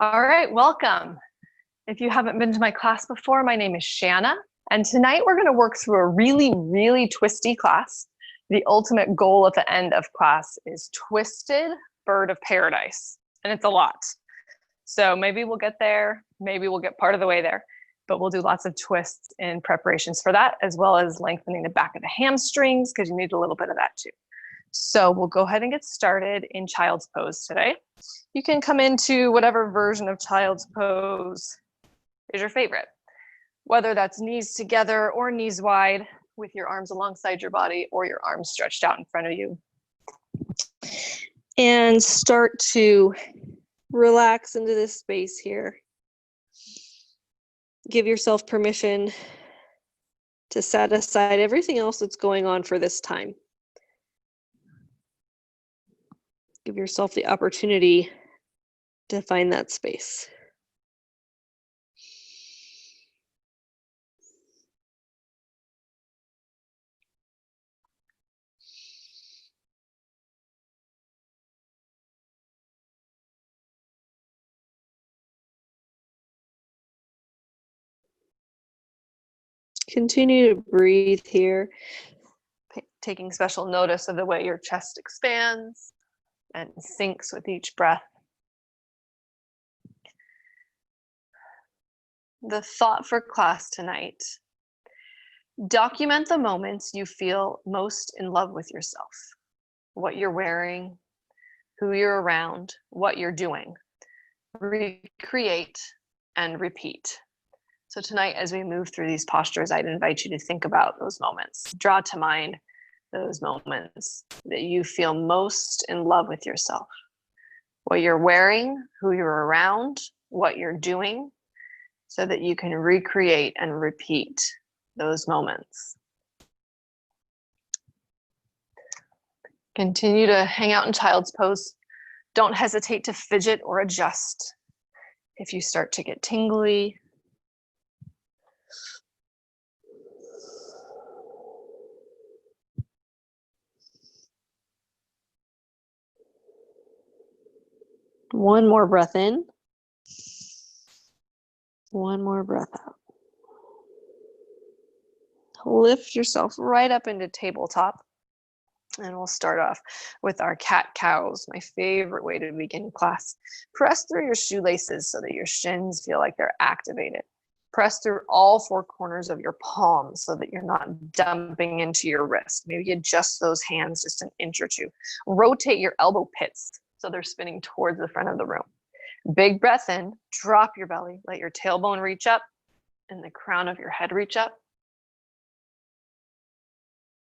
All right, welcome. If you haven't been to my class before, my name is Shanna, and tonight we're going to work through a really twisty class. The ultimate goal at the end of class is Twisted Bird of Paradise, and it's a lot. So maybe we'll get there, maybe we'll get part of the way there, but we'll do lots of twists in preparations for that, as well as lengthening the back of the hamstrings, because you need a little bit of that too. So we'll go ahead and get started in Child's Pose today. You can come into whatever version of Child's Pose is your favorite, whether that's knees together or knees wide with your arms alongside your body or your arms stretched out in front of you. And start to relax into this space here. Give yourself permission to set aside everything else that's going on for this time. Give yourself the opportunity to find that space. Continue to breathe here, taking special notice of the way your chest expands and sinks with each breath. The thought for class tonight: document the moments you feel most in love with yourself. What you're wearing, who you're around, what you're doing. Recreate and repeat. So tonight, as we move through these postures, I'd invite you to think about those moments. Draw to mind those moments that you feel most in love with yourself. What you're wearing, who you're around, what you're doing, so that you can recreate and repeat those moments. Continue to hang out in Child's Pose. Don't hesitate to fidget or adjust if you start to get tingly. One more breath in. One more breath out. Lift yourself right up into tabletop. And we'll start off with our cat cows, my favorite way to begin class. Press through your shoelaces so that your shins feel like they're activated. Press through all four corners of your palms so that you're not dumping into your wrist. Maybe adjust those hands just an inch or two. Rotate your elbow pits so they're spinning towards the front of the room. Big breath in, drop your belly, let your tailbone reach up and the crown of your head reach up.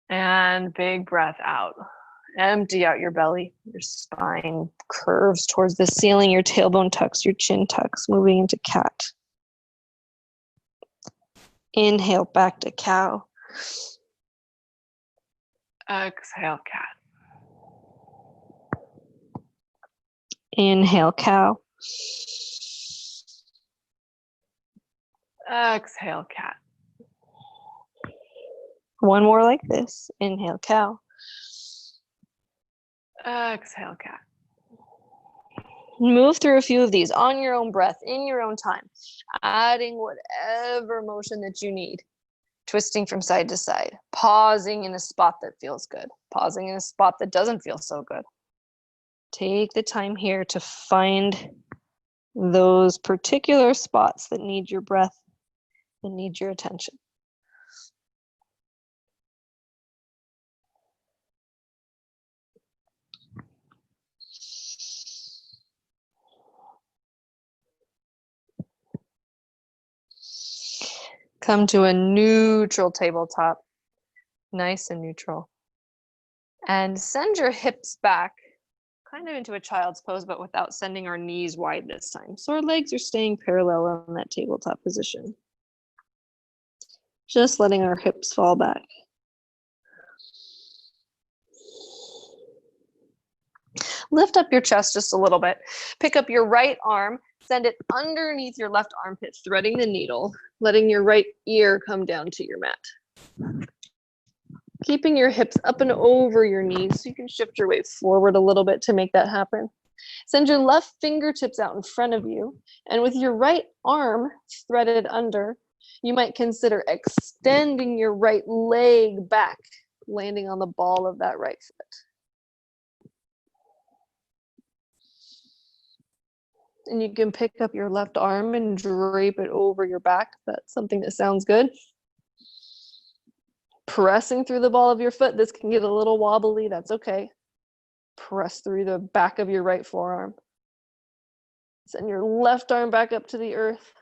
And big breath out. Empty out your belly. Your spine curves towards the ceiling. Your tailbone tucks, your chin tucks, moving into cat. Inhale back to cow. Exhale cat. Inhale cow. Exhale cat. One more like this. Inhale cow. Exhale cat. Move through a few of these on your own breath, in your own time, adding whatever motion that you need, twisting from side to side, pausing in a spot that feels good, pausing in a spot that doesn't feel so good. Take the time here to find those particular spots that need your breath, that need your attention. Come to a neutral tabletop, nice and neutral. And send your hips back, kind of into a child's pose, but without sending our knees wide this time. So our legs are staying parallel in that tabletop position. Just letting our hips fall back. Lift up your chest just a little bit. Pick up your right arm, send it underneath your left armpit, threading the needle, letting your right ear come down to your mat. Keeping your hips up and over your knees so you can shift your weight forward a little bit to make that happen. Send your left fingertips out in front of you, and with your right arm threaded under, you might consider extending your right leg back, landing on the ball of that right foot. And you can pick up your left arm and drape it over your back. That's something that sounds good. Pressing through the ball of your foot. This can get a little wobbly. That's okay. Press through the back of your right forearm. Send your left arm back up to the earth.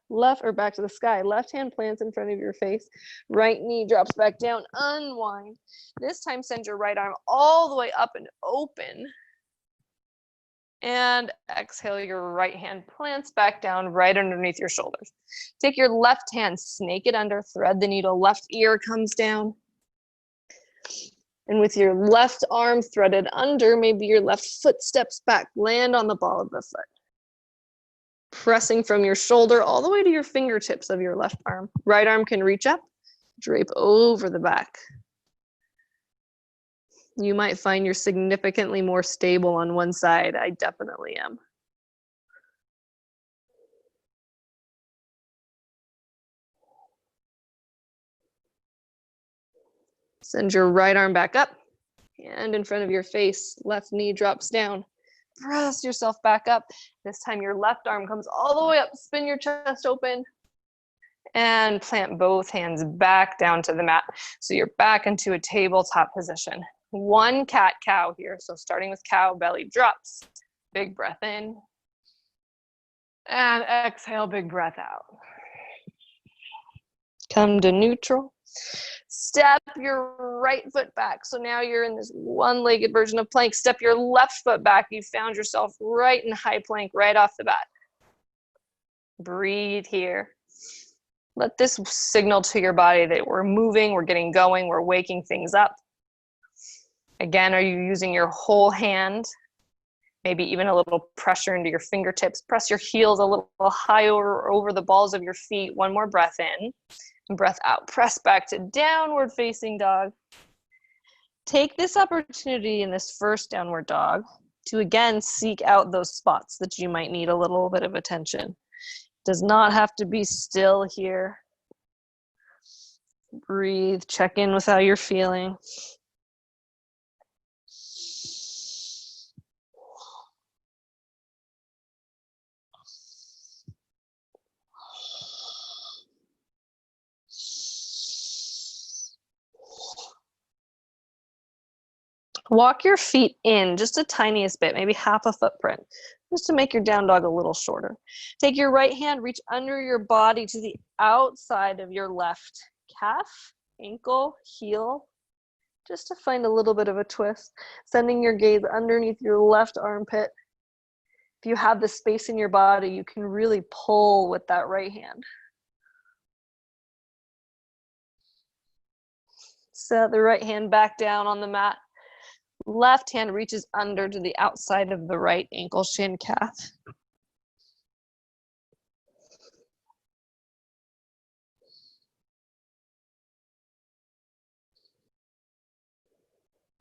Left or back to the sky. Left hand plants in front of your face. Right knee drops back down. Unwind. This time send your right arm all the way up and open. And exhale, your right hand plants back down right underneath your shoulders. Take your left hand, snake it under, thread the needle, left ear comes down. And with your left arm threaded under, maybe your left foot steps back, land on the ball of the foot. Pressing from your shoulder all the way to your fingertips of your left arm. Right arm can reach up, drape over the back. You might find you're significantly more stable on one side. I definitely am. Send your right arm back up, hand in front of your face, left knee drops down. Press yourself back up. This time your left arm comes all the way up, spin your chest open, and plant both hands back down to the mat. So you're back into a tabletop position. One cat-cow here. So starting with cow, belly drops. Big breath in. And exhale, big breath out. Come to neutral. Step your right foot back. So now you're in this one-legged version of plank. Step your left foot back. You found yourself right in high plank right off the bat. Breathe here. Let this signal to your body that we're moving, we're getting going, we're waking things up. Again, are you using your whole hand? Maybe even a little pressure into your fingertips. Press your heels a little higher over the balls of your feet. One more breath in. And breath out. Press back to downward facing dog. Take this opportunity in this first downward dog to again seek out those spots that you might need a little bit of attention. Does not have to be still here. Breathe. Check in with how you're feeling. Walk your feet in just a tiniest bit, maybe half a footprint, just to make your down dog a little shorter. Take your right hand, reach under your body to the outside of your left calf, ankle, heel, just to find a little bit of a twist. Sending your gaze underneath your left armpit. If you have the space in your body, you can really pull with that right hand. Set the right hand back down on the mat. Left hand reaches under to the outside of the right ankle, shin, calf.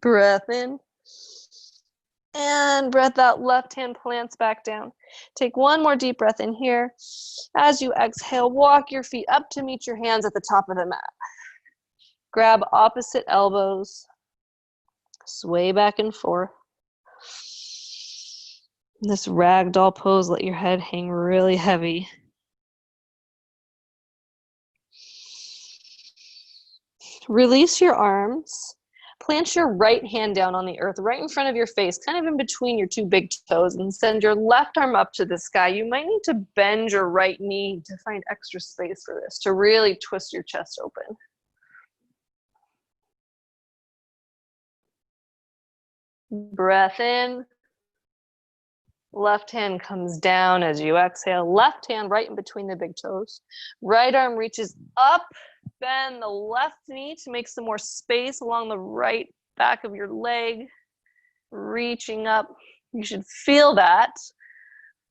Breath in. And breath out, left hand plants back down. Take one more deep breath in here. As you exhale, walk your feet up to meet your hands at the top of the mat. Grab opposite elbows. Sway back and forth. This ragdoll pose, let your head hang really heavy. Release your arms. Plant your right hand down on the earth, right in front of your face, kind of in between your two big toes, and send your left arm up to the sky. You might need to bend your right knee to find extra space for this, to really twist your chest open. Breath in. Left hand comes down as you exhale. Left hand right in between the big toes. Right arm reaches up. Bend the left knee to make some more space along the right back of your leg. Reaching up. You should feel that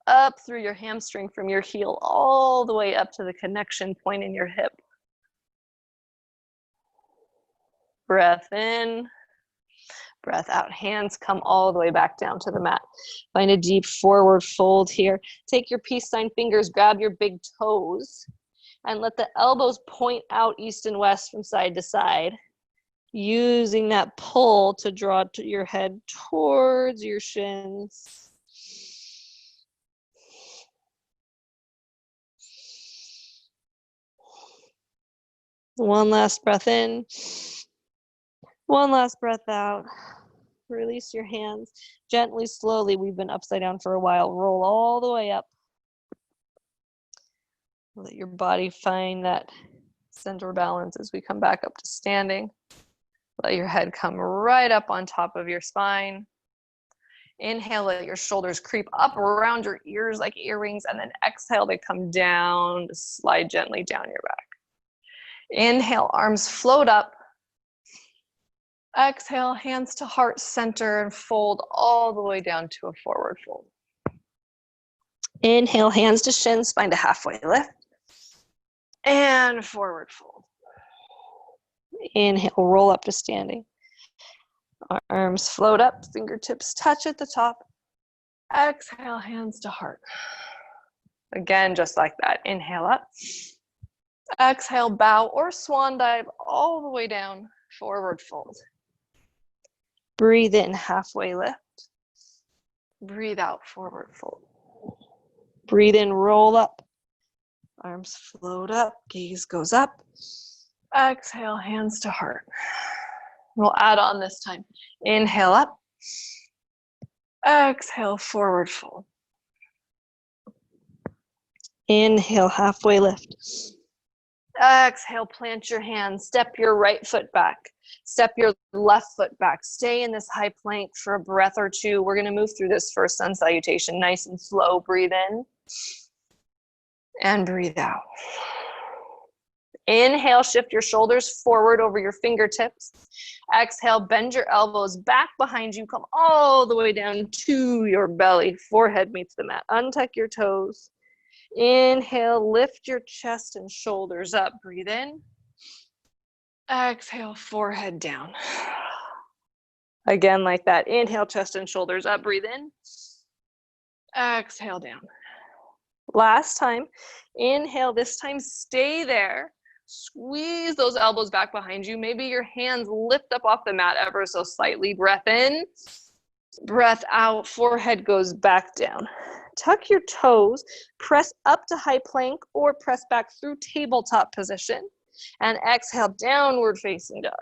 up through your hamstring from your heel all the way up to the connection point in your hip. Breath in. Breath out. Hands come all the way back down to the mat. Find a deep forward fold here. Take your peace sign fingers, grab your big toes, and let the elbows point out east and west from side to side. Using that pull to draw your head towards your shins. One last breath in. One last breath out. Release your hands. Gently, slowly, we've been upside down for a while. Roll all the way up. Let your body find that center balance as we come back up to standing. Let your head come right up on top of your spine. Inhale, let your shoulders creep up around your ears like earrings, and then exhale, they come down, slide gently down your back. Inhale, arms float up. Exhale, hands to heart center and fold all the way down to a forward fold. Inhale, hands to shins, find a halfway lift. And forward fold. Inhale, roll up to standing. Arms float up, fingertips touch at the top. Exhale, hands to heart. Again, just like that. Inhale up. Exhale, bow or swan dive all the way down, forward fold. Breathe in, halfway lift. Breathe out, forward fold. Breathe in, roll up. Arms float up, gaze goes up. Exhale, hands to heart. We'll add on this time. Inhale up. Exhale, forward fold. Inhale, halfway lift. Exhale, plant your hands. Step your right foot back. Step your left foot back. Stay in this high plank for a breath or two. We're going to move through this first sun salutation nice and slow. Breathe in and breathe out. Inhale, shift your shoulders forward over your fingertips. Exhale, bend your elbows back behind you. Come all the way down to your belly. Forehead meets the mat. Untuck your toes. Inhale, lift your chest and shoulders up. Breathe in. Exhale, forehead down. Again, like that. Inhale, chest and shoulders up. Breathe in. Exhale, down. Last time. Inhale, this time stay there. Squeeze those elbows back behind you. Maybe your hands lift up off the mat ever so slightly. Breath in. Breath out. Forehead goes back down. Tuck your toes. Press up to high plank or press back through tabletop position. And exhale, downward facing dog.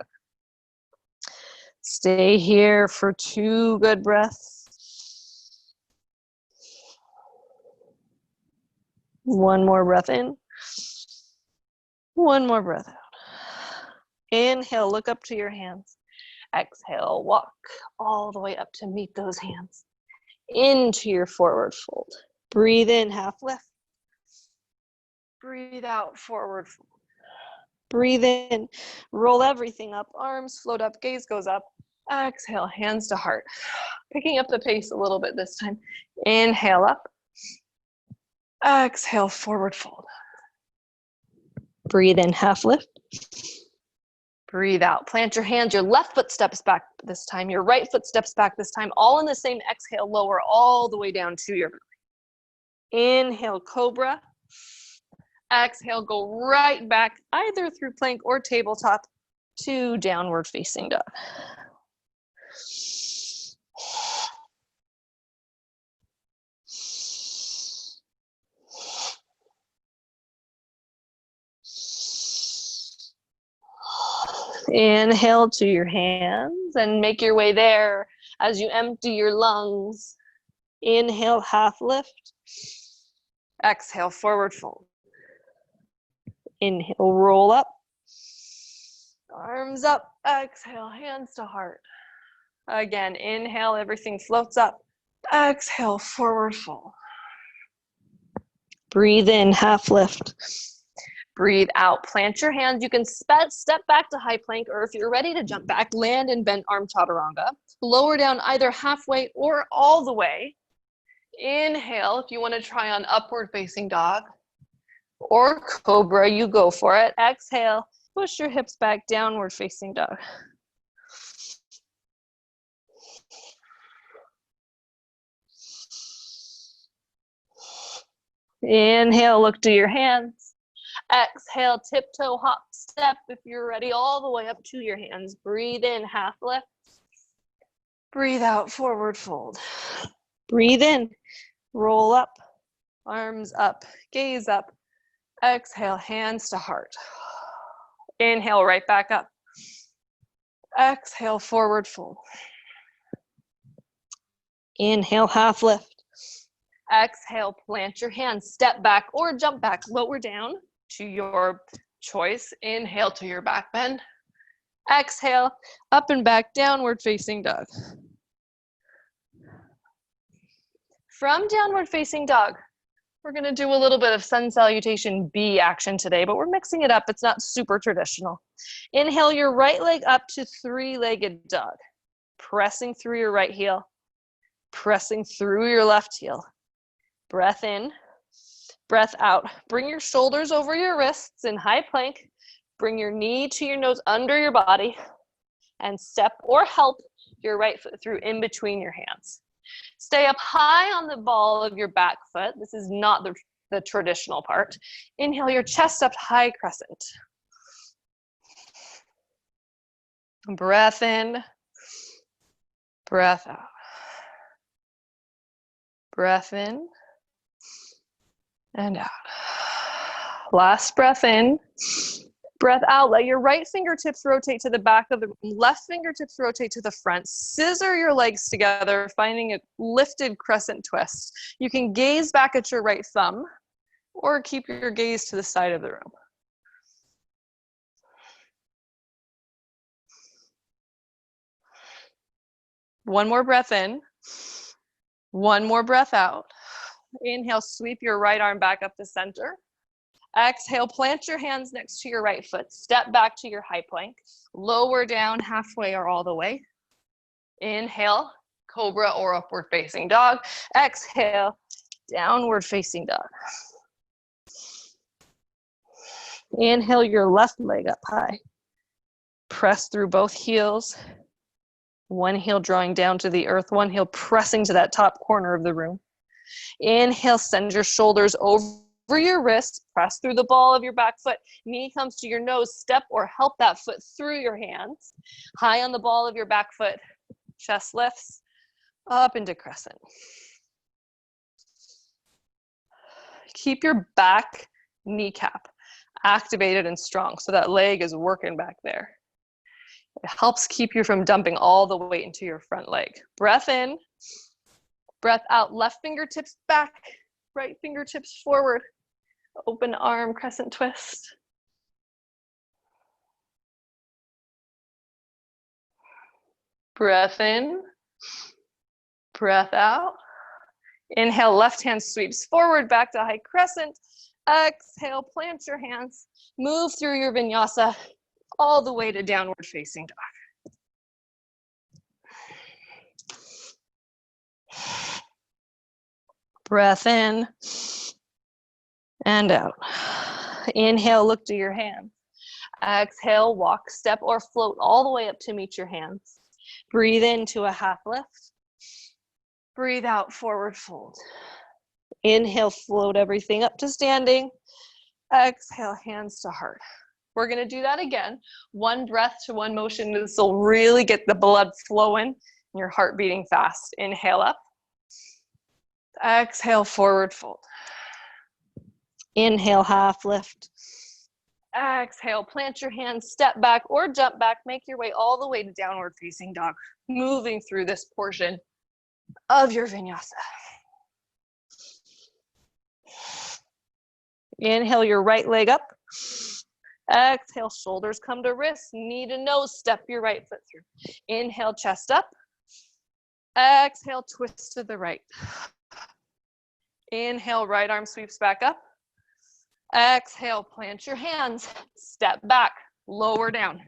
Stay here for 2 good breaths. 1 more breath in. 1 more breath out. Inhale, look up to your hands. Exhale, walk all the way up to meet those hands. Into your forward fold. Breathe in, half lift. Breathe out, forward fold. Breathe in, roll everything up, arms float up, gaze goes up. Exhale, hands to heart. Picking up the pace a little bit this time. Inhale up. Exhale, forward fold. Breathe in, half lift. Breathe out. Plant your hands. Your left foot steps back this time. Your right foot steps back this time. All in the same exhale, lower all the way down to your belly. Inhale, cobra. Exhale, go right back either through plank or tabletop to downward facing dog. Inhale to your hands and make your way there as you empty your lungs. Inhale, half lift. Exhale, forward fold. Inhale, roll up. Arms up. Exhale, hands to heart. Again, inhale, everything floats up. Exhale, forward fold. Breathe in, half lift. Breathe out, plant your hands. You can step back to high plank, or if you're ready to jump back, land in bent arm chaturanga. Lower down either halfway or all the way. Inhale, if you want to try on upward facing dog or cobra, you go for it. Exhale, push your hips back, downward facing dog. Inhale, look to your hands. Exhale, tiptoe, hop, step if you're ready, all the way up to your hands. Breathe in, half lift. Breathe out, forward fold. Breathe in, roll up, arms up, gaze up. Exhale, hands to heart. Inhale, right back up. Exhale, forward fold. Inhale, half lift. Exhale, plant your hands, step back or jump back, lower down to your choice. Inhale to your back bend. Exhale, up and back, downward facing dog. From downward facing dog, we're gonna do a little bit of sun salutation B action today, but we're mixing it up. It's not super traditional. Inhale your right leg up to three-legged dog. Pressing through your right heel, pressing through your left heel. Breath in, breath out. Bring your shoulders over your wrists in high plank. Bring your knee to your nose under your body and step or help your right foot through in between your hands. Stay up high on the ball of your back foot. This is not the traditional part. Inhale your chest up high, crescent. Breath in, breath out. Breath in and out. Last breath in, breath out. Let your right fingertips rotate to the back of the left fingertips rotate to the front. Scissor your legs together, finding a lifted crescent twist. You can gaze back at your right thumb or keep your gaze to the side of the room. One more breath in. One more breath out. Inhale, sweep your right arm back up to center. Exhale, plant your hands next to your right foot. Step back to your high plank. Lower down halfway or all the way. Inhale, cobra or upward facing dog. Exhale, downward facing dog. Inhale your left leg up high. Press through both heels. One heel drawing down to the earth, one heel pressing to that top corner of the room. Inhale, send your shoulders over your wrist, press through the ball of your back foot, knee comes to your nose, step or help that foot through your hands. High on the ball of your back foot, chest lifts, up into crescent. Keep your back kneecap activated and strong so that leg is working back there. It helps keep you from dumping all the weight into your front leg. Breath in, breath out, left fingertips back, right fingertips forward. Open arm, crescent twist. Breath in, breath out. Inhale, left hand sweeps forward, back to high crescent. Exhale, plant your hands, move through your vinyasa all the way to downward facing dog. Breath in and out. Inhale, look to your hands. Exhale, walk, step, or float all the way up to meet your hands. Breathe into a half lift. Breathe out, forward fold. Inhale, float everything up to standing. Exhale, hands to heart. We're gonna do that again. One breath to one motion. This will really get the blood flowing and your heart beating fast. Inhale up. Exhale, forward fold. Inhale, half lift. Exhale, plant your hands, step back or jump back. Make your way all the way to downward facing dog. Moving through this portion of your vinyasa. Inhale your right leg up. Exhale, shoulders come to wrists, knee to nose, step your right foot through. Inhale, chest up. Exhale, twist to the right. Inhale, right arm sweeps back up. Exhale, plant your hands, step back, lower down.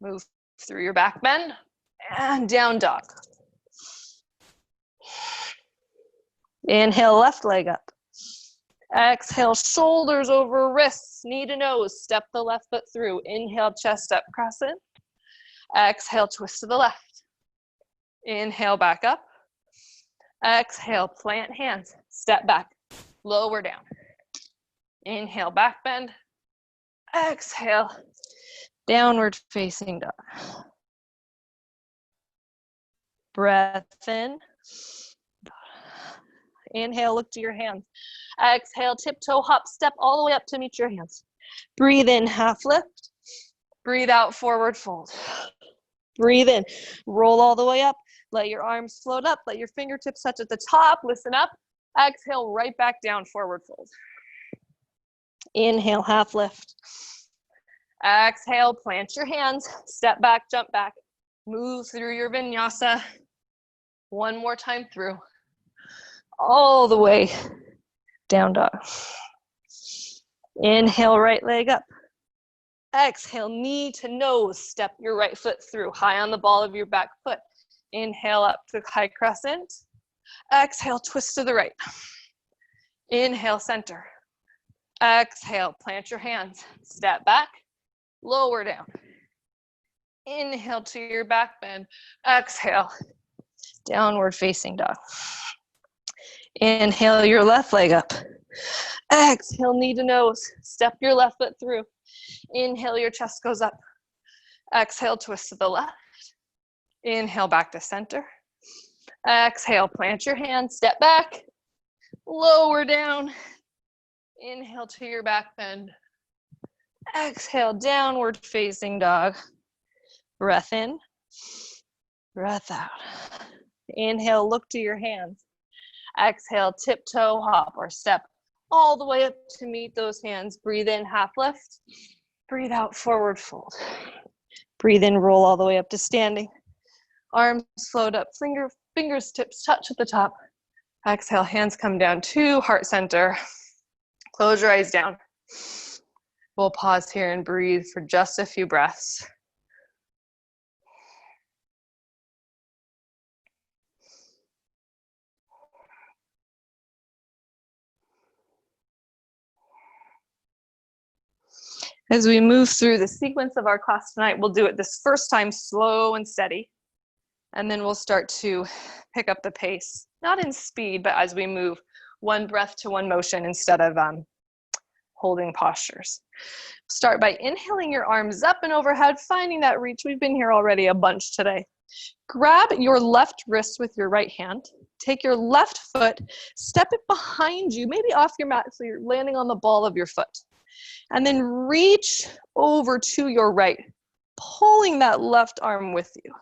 Move through your back bend and down dog. Inhale, left leg up. Exhale, shoulders over wrists, knee to nose, step the left foot through. Inhale, chest up, crescent. Exhale, twist to the left. Inhale, back up. Exhale, plant hands, step back, lower down. Inhale, back bend. Exhale, downward facing dog. Breath in. Inhale, look to your hands. Exhale, tiptoe, hop, step all the way up to meet your hands. Breathe in, half lift. Breathe out, forward fold. Breathe in, roll all the way up. Let your arms float up. Let your fingertips touch at the top. Listen up. Exhale, right back down, forward fold. Inhale, half lift. Exhale, plant your hands. Step back, jump back. Move through your vinyasa. One more time through. All the way down dog. Inhale, right leg up. Exhale, knee to nose. Step your right foot through, high on the ball of your back foot. Inhale up to high crescent. Exhale, twist to the right. Inhale, center. Exhale, plant your hands. Step back, lower down. Inhale to your back bend. Exhale, downward facing dog. Inhale your left leg up. Exhale, knee to nose. Step your left foot through. Inhale, your chest goes up. Exhale, twist to the left. Inhale, back to center. Exhale, plant your hands. Step back. Lower down. Inhale to your back bend. Exhale, downward facing dog. Breath in. Breath out. Inhale, look to your hands. Exhale, tiptoe, hop, or step all the way up to meet those hands. Breathe in, half lift. Breathe out, forward fold. Breathe in, roll all the way up to standing. Arms float up, fingers tips touch at the top. Exhale, hands come down to heart center. Close your eyes down. We'll pause here and breathe for just a few breaths. As we move through the sequence of our class tonight, we'll do it this first time slow and steady. And then we'll start to pick up the pace, not in speed, but as we move one breath to one motion instead of holding postures. Start by inhaling your arms up and overhead, finding that reach. We've been here already a bunch today. Grab your left wrist with your right hand. Take your left foot, step it behind you, maybe off your mat so you're landing on the ball of your foot. And then reach over to your right, pulling that left arm with you.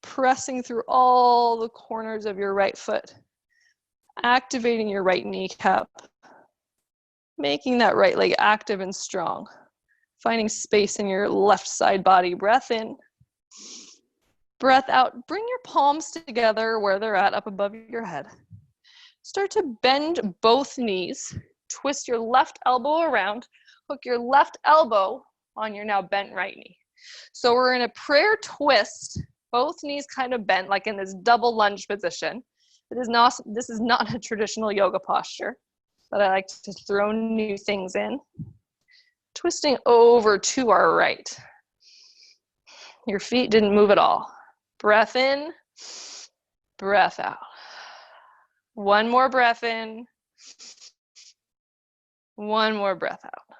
Pressing through all the corners of your right foot. Activating your right kneecap. Making that right leg active and strong. Finding space in your left side body. Breath in. Breath out. Bring your palms together where they're at, up above your head. Start to bend both knees. Twist your left elbow around. Hook your left elbow on your now bent right knee. So we're in a prayer twist. Both knees kind of bent, like in this double lunge position. This is not a traditional yoga posture, but I like to throw new things in. Twisting over to our right. Your feet didn't move at all. Breath in, breath out. One more breath in. One more breath out.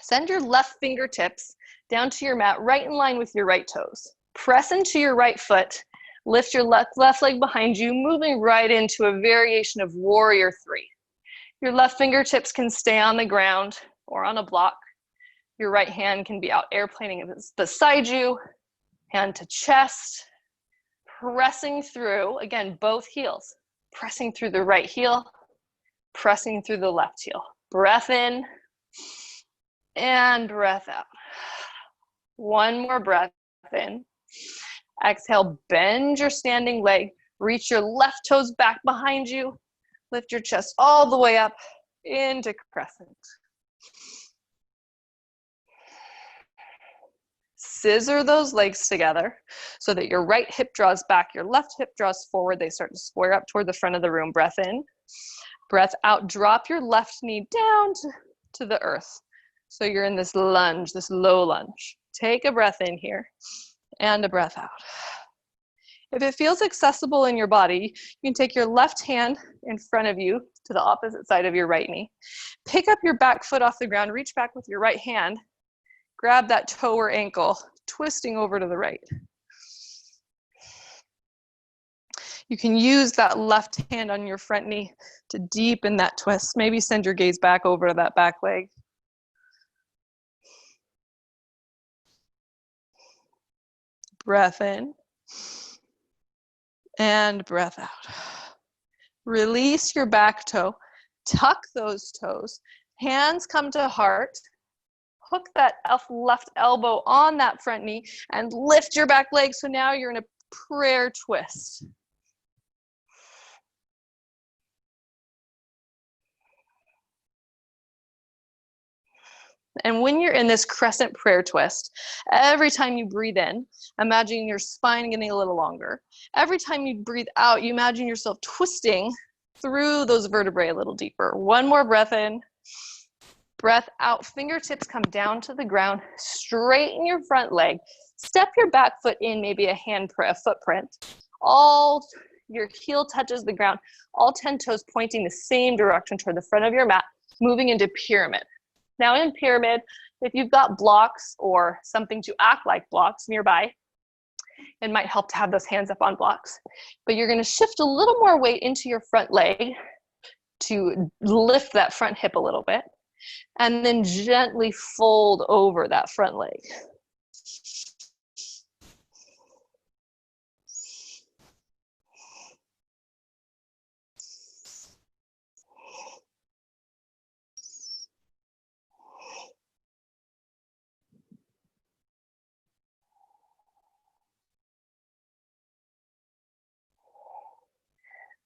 Send your left fingertips down to your mat, right in line with your right toes. Press into your right foot. Lift your left leg behind you, moving right into a variation of Warrior 3. Your left fingertips can stay on the ground or on a block. Your right hand can be out airplaning beside you, hand to chest, pressing through, again, both heels. Pressing through the right heel, pressing through the left heel. Breath in and breath out. One more breath in. Exhale, bend your standing leg. Reach your left toes back behind you. Lift your chest all the way up into crescent. Scissor those legs together so that your right hip draws back, your left hip draws forward. They start to square up toward the front of the room. Breath in, breath out. Drop your left knee down to the earth. So you're in this lunge, this low lunge. Take a breath in here and a breath out. If it feels accessible in your body, you can take your left hand in front of you to the opposite side of your right knee. Pick up your back foot off the ground, reach back with your right hand, grab that toe or ankle, twisting over to the right. You can use that left hand on your front knee to deepen that twist. Maybe send your gaze back over to that back leg. Breath in and breath out. Release your back toe, tuck those toes, hands come to heart, hook that left elbow on that front knee and lift your back leg. So now you're in a prayer twist. And when you're in this crescent prayer twist, every time you breathe in, imagine your spine getting a little longer. Every time you breathe out, you imagine yourself twisting through those vertebrae a little deeper. One more breath in, breath out. Fingertips come down to the ground. Straighten your front leg. Step your back foot in, maybe a footprint. All your heel touches the ground. All 10 toes pointing the same direction toward the front of your mat, moving into pyramid. Now in pyramid, if you've got blocks or something to act like blocks nearby, it might help to have those hands up on blocks. But you're gonna shift a little more weight into your front leg to lift that front hip a little bit, and then gently fold over that front leg.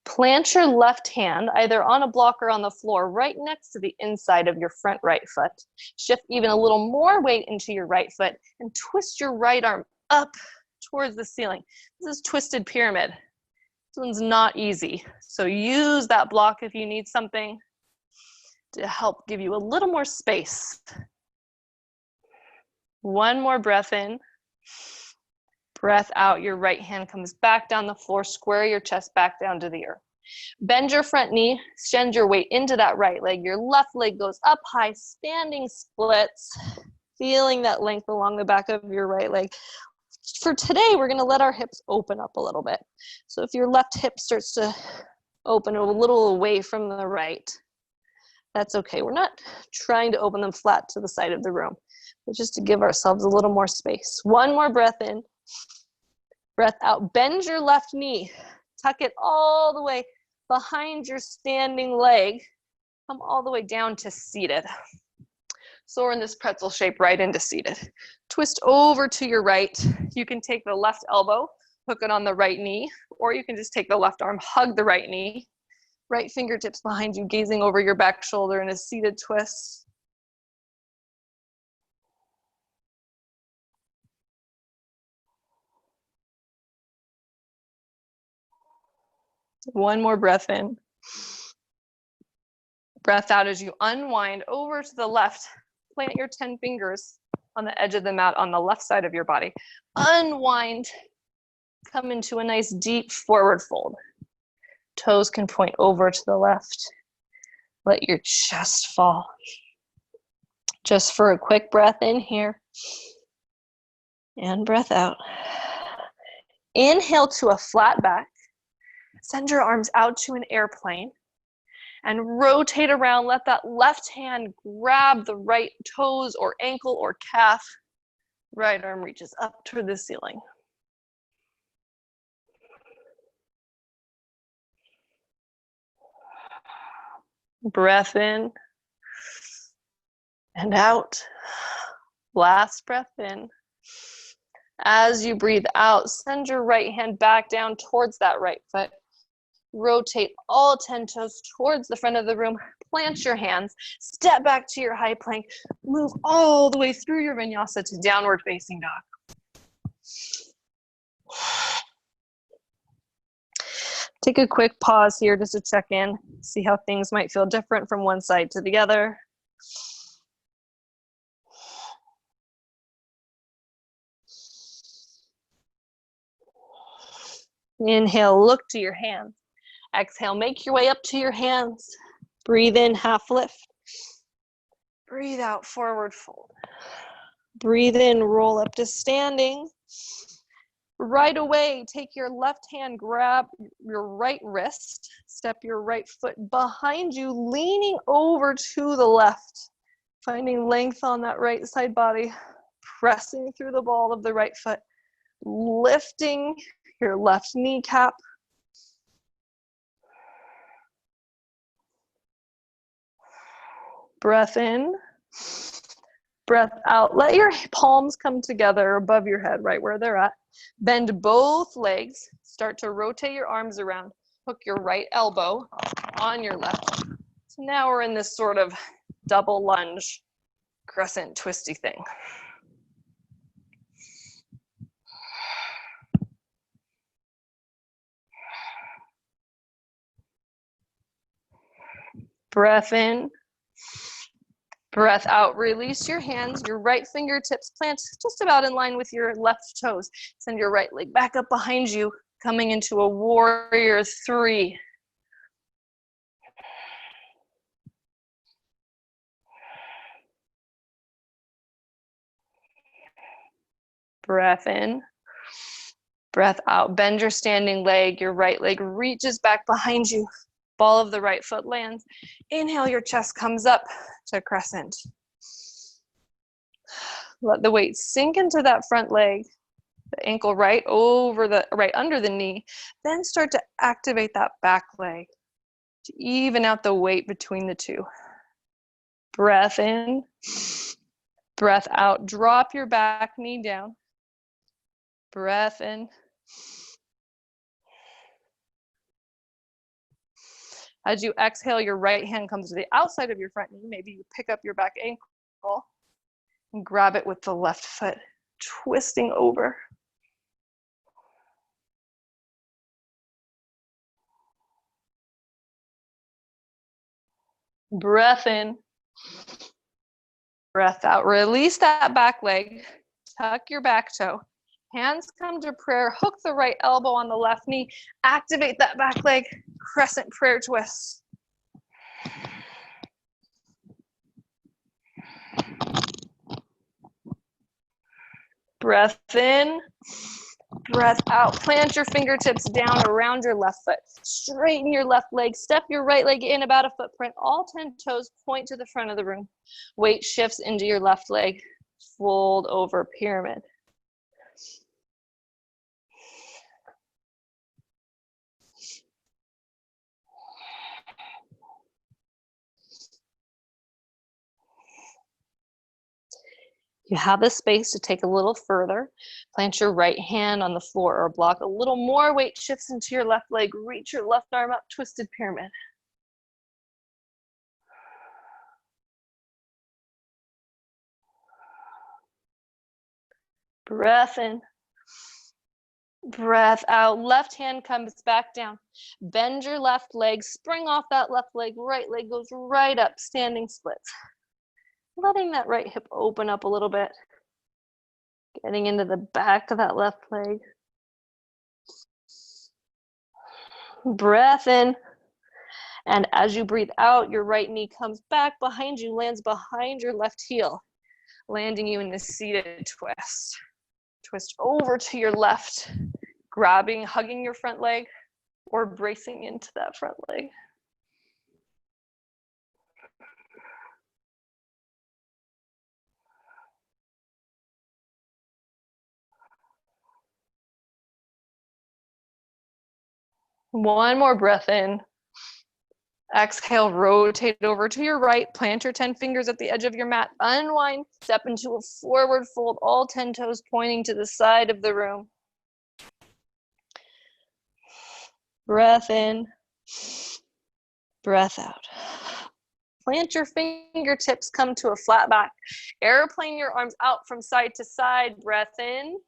Plant your left hand either on a block or on the floor right next to the inside of your front right foot. Shift even a little more weight into your right foot and twist your right arm up towards the ceiling. This is twisted pyramid. This one's not easy. So use that block if you need something to help give you a little more space. One more breath in. Breath out, your right hand comes back down the floor, square your chest back down to the earth. Bend your front knee, send your weight into that right leg. Your left leg goes up high, standing splits, feeling that length along the back of your right leg. For today, we're gonna let our hips open up a little bit. So if your left hip starts to open a little away from the right, that's okay. We're not trying to open them flat to the side of the room, but just to give ourselves a little more space. One more breath in. Breath out, bend your left knee, tuck it all the way behind your standing leg, come all the way down to seated. So we're in this pretzel shape right into seated. Twist over to your right. You can take the left elbow, hook it on the right knee, or you can just take the left arm, hug the right knee, right fingertips behind you, gazing over your back shoulder in a seated twist. One more breath in. Breath out as you unwind over to the left. Plant your 10 fingers on the edge of the mat on the left side of your body. Unwind. Come into a nice deep forward fold. Toes can point over to the left. Let your chest fall. Just for a quick breath in here. And breath out. Inhale to a flat back. Send your arms out to an airplane and rotate around. Let that left hand grab the right toes or ankle or calf. Right arm reaches up toward the ceiling. Breath in and out. Last breath in. As you breathe out, send your right hand back down towards that right foot. Rotate all 10 toes towards the front of the room. Plant your hands. Step back to your high plank. Move all the way through your vinyasa to downward facing dog. Take a quick pause here just to check in. See how things might feel different from one side to the other. Inhale, look to your hands. Exhale, make your way up to your hands. Breathe in, half lift. Breathe out, forward fold. Breathe in, roll up to standing. Right away, take your left hand, grab your right wrist, step your right foot behind you, leaning over to the left, finding length on that right side body, pressing through the ball of the right foot, lifting your left kneecap. Breath in, breath out. Let your palms come together above your head, right where they're at. Bend both legs. Start to rotate your arms around. Hook your right elbow on your left. So now we're in this sort of double lunge, crescent twisty thing. Breath in. Breath out, release your hands, your right fingertips plant just about in line with your left toes. Send your right leg back up behind you, coming into a warrior three. Breath in, breath out. Bend your standing leg, your right leg reaches back behind you. Ball of the right foot lands. Inhale, your chest comes up to crescent. Let the weight sink into that front leg, the ankle right under the knee. Then start to activate that back leg to even out the weight between the two. Breath in, breath out. Drop your back knee down. Breath in. As you exhale, your right hand comes to the outside of your front knee. Maybe you pick up your back ankle and grab it with the left foot, twisting over. Breath in, breath out. Release that back leg, tuck your back toe. Hands come to prayer, hook the right elbow on the left knee, activate that back leg, crescent prayer twist. Breath in, breath out. Plant your fingertips down around your left foot. Straighten your left leg. Step your right leg in about a footprint. All 10 toes point to the front of the room. Weight shifts into your left leg. Fold over pyramid. You have the space to take a little further. Plant your right hand on the floor or block. A little more weight shifts into your left leg. Reach your left arm up, twisted pyramid. Breath in. Breath out. Left hand comes back down. Bend your left leg. Spring off that left leg. Right leg goes right up. Standing splits. Letting that right hip open up a little bit. Getting into the back of that left leg. Breath in. And as you breathe out, your right knee comes back behind you, lands behind your left heel, landing you in the seated twist. Twist over to your left, grabbing, hugging your front leg, or bracing into that front leg. One more breath in. Exhale, rotate over to your right. Plant your 10 fingers at the edge of your mat. Unwind, step into a forward fold, all 10 toes pointing to the side of the room. Breath in, breath out. Plant your fingertips, come to a flat back. Airplane your arms out from side to side. Breath in,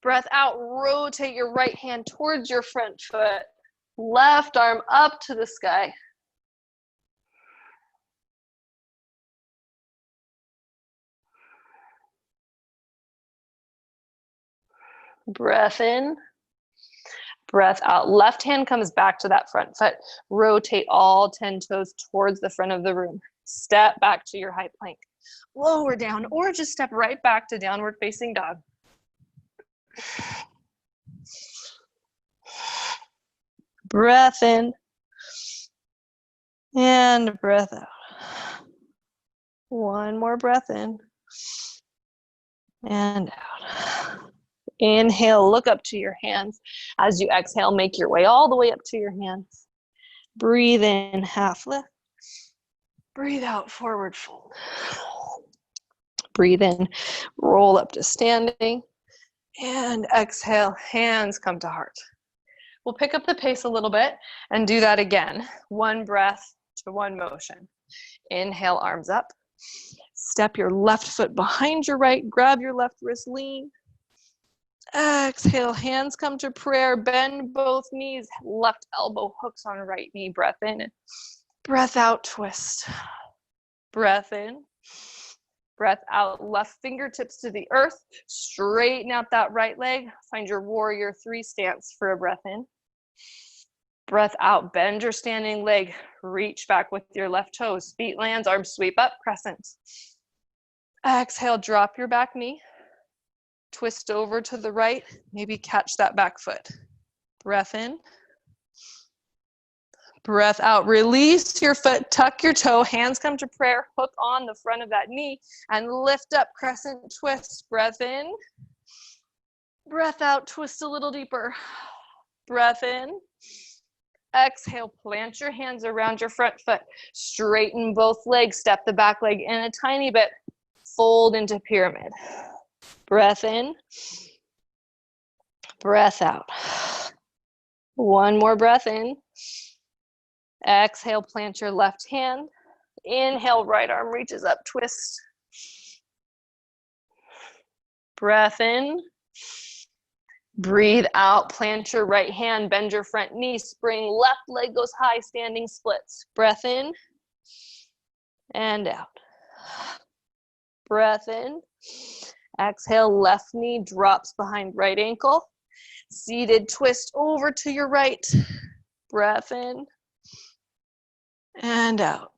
breath out. Rotate your right hand towards your front foot. Left arm up to the sky. Breath in. Breath out. Left hand comes back to that front foot. Rotate all 10 toes towards the front of the room. Step back to your high plank. Lower down, or just step right back to downward facing dog. Breath in. And breath out. One more breath in. And out. Inhale, look up to your hands. As you exhale, make your way all the way up to your hands. Breathe in, half lift. Breathe out, forward fold. Breathe in, roll up to standing. And exhale, hands come to heart. We'll pick up the pace a little bit and do that again. One breath to one motion. Inhale, arms up. Step your left foot behind your right. Grab your left wrist, lean. Exhale, hands come to prayer. Bend both knees. Left elbow hooks on right knee. Breath in. Breath out, twist. Breath in. Breath out, left fingertips to the earth. Straighten out that right leg. Find your warrior 3 stance for a breath in. Breath out, bend your standing leg. Reach back with your left toes. Feet lands, arms sweep up, crescent. Exhale, drop your back knee. Twist over to the right. Maybe catch that back foot. Breath in. Breath out, release your foot, tuck your toe, hands come to prayer, hook on the front of that knee, and lift up, crescent twist. Breath in. Breath out, twist a little deeper. Breath in. Exhale, plant your hands around your front foot. Straighten both legs, step the back leg in a tiny bit. Fold into pyramid. Breath in. Breath out. One more breath in. Exhale, plant your left hand. Inhale, right arm reaches up, twist. Breath in. Breathe out, plant your right hand, bend your front knee, spring, left leg goes high, standing splits. Breath in and out. Breath in. Exhale, left knee drops behind right ankle. Seated twist over to your right. Breath in and out.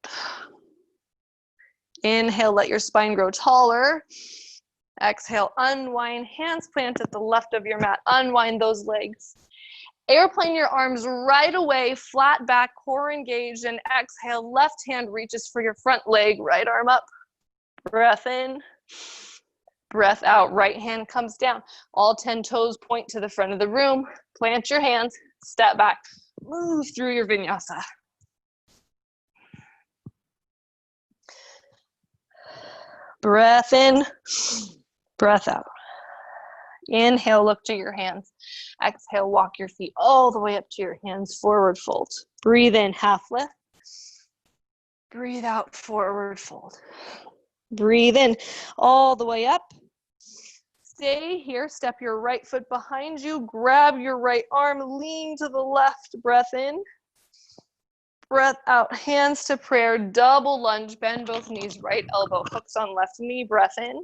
Inhale, let your spine grow taller. Exhale, unwind, hands plant at the left of your mat. Unwind those legs. Airplane your arms right away, flat back, core engaged, and exhale, left hand reaches for your front leg, right arm up. Breath in. Breath out, right hand comes down. All 10 toes point to the front of the room. Plant your hands, step back, move through your vinyasa. Breath in, breath out. Inhale, look to your hands. Exhale, walk your feet all the way up to your hands, forward fold. Breathe in, half lift. Breathe out, forward fold. Breathe in, all the way up. Stay here, step your right foot behind you, grab your right arm, lean to the left, breath in. Breath out, hands to prayer, double lunge, bend both knees, right elbow hooks on left knee, breath in.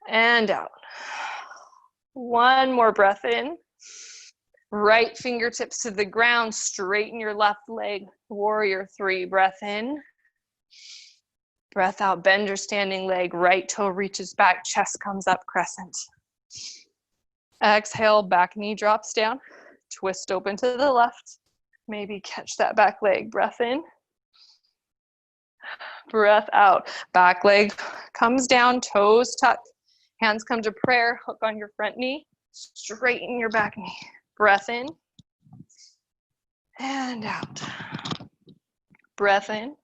And out. One more breath in. Right fingertips to the ground, straighten your left leg, warrior 3, breath in. Breath out, bend your standing leg, right toe reaches back, chest comes up, crescent. Exhale, back knee drops down, twist open to the left. Maybe catch that back leg, breath in. Breath out, back leg comes down, toes tuck, hands come to prayer, hook on your front knee, straighten your back knee. Breath in and out. Breath in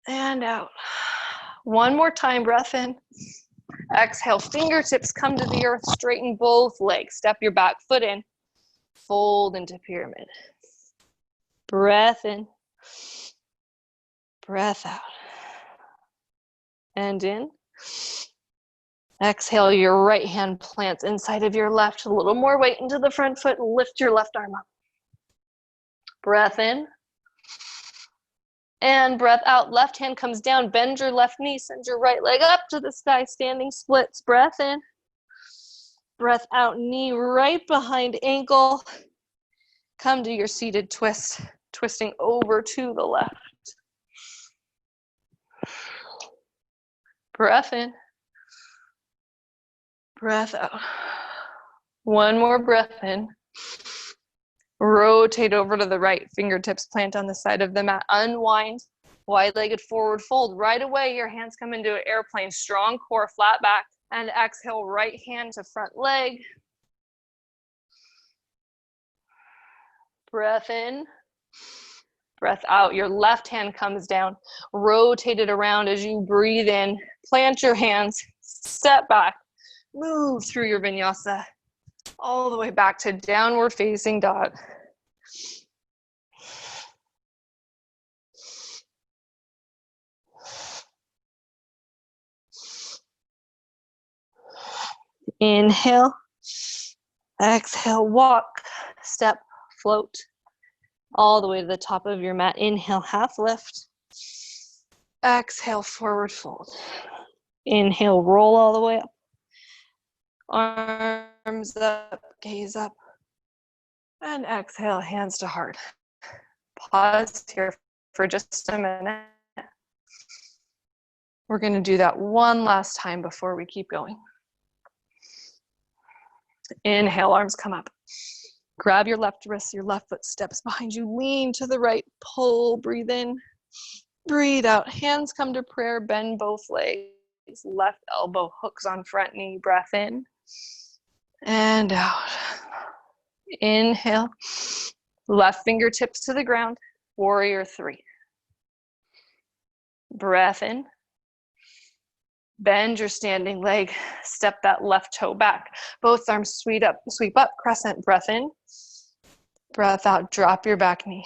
and out. One more time, breath in. Exhale, fingertips come to the earth, straighten both legs. Step your back foot in, fold into pyramid. Breath in, breath out. And in. Exhale, your right hand plants inside of your left. A little more weight into the front foot. Lift your left arm up. Breath in. And breath out. Left hand comes down. Bend your left knee. Send your right leg up to the sky. Standing splits. Breath in. Breath out, knee right behind ankle. Come to your seated twist, twisting over to the left. Breath in. Breath out. One more breath in. Rotate over to the right. Fingertips plant on the side of the mat. Unwind. Wide-legged forward fold. Right away, your hands come into an airplane. Strong core, flat back. And exhale, right hand to front leg. Breath in. Breath out. Your left hand comes down. Rotate it around as you breathe in. Plant your hands. Step back. Move through your vinyasa. All the way back to downward facing dog. Inhale, exhale, walk, step, float, all the way to the top of your mat. Inhale, half lift. Exhale, forward fold. Inhale, roll all the way up. Arms up, gaze up. And exhale, hands to heart. Pause here for just a minute. We're going to do that one last time before we keep going. Inhale, arms come up. Grab your left wrist, your left foot steps behind you. Lean to the right, pull, breathe in. Breathe out, hands come to prayer, bend both legs. Left elbow hooks on front knee, breath in. And out. Inhale, left fingertips to the ground, warrior three. Breath in. Bend your standing leg, step that left toe back. Both arms sweep up, crescent, breath in. Breath out, drop your back knee.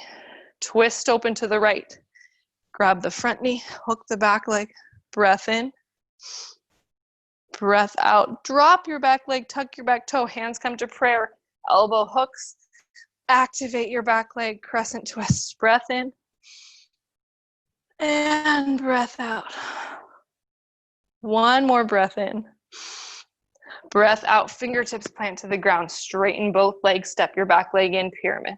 Twist open to the right. Grab the front knee, hook the back leg, breath in. Breath out, drop your back leg, tuck your back toe, hands come to prayer. Elbow hooks, activate your back leg, crescent twist, breath in. And breath out. One more breath in. Breath out, fingertips plant to the ground. Straighten both legs, step your back leg in, pyramid.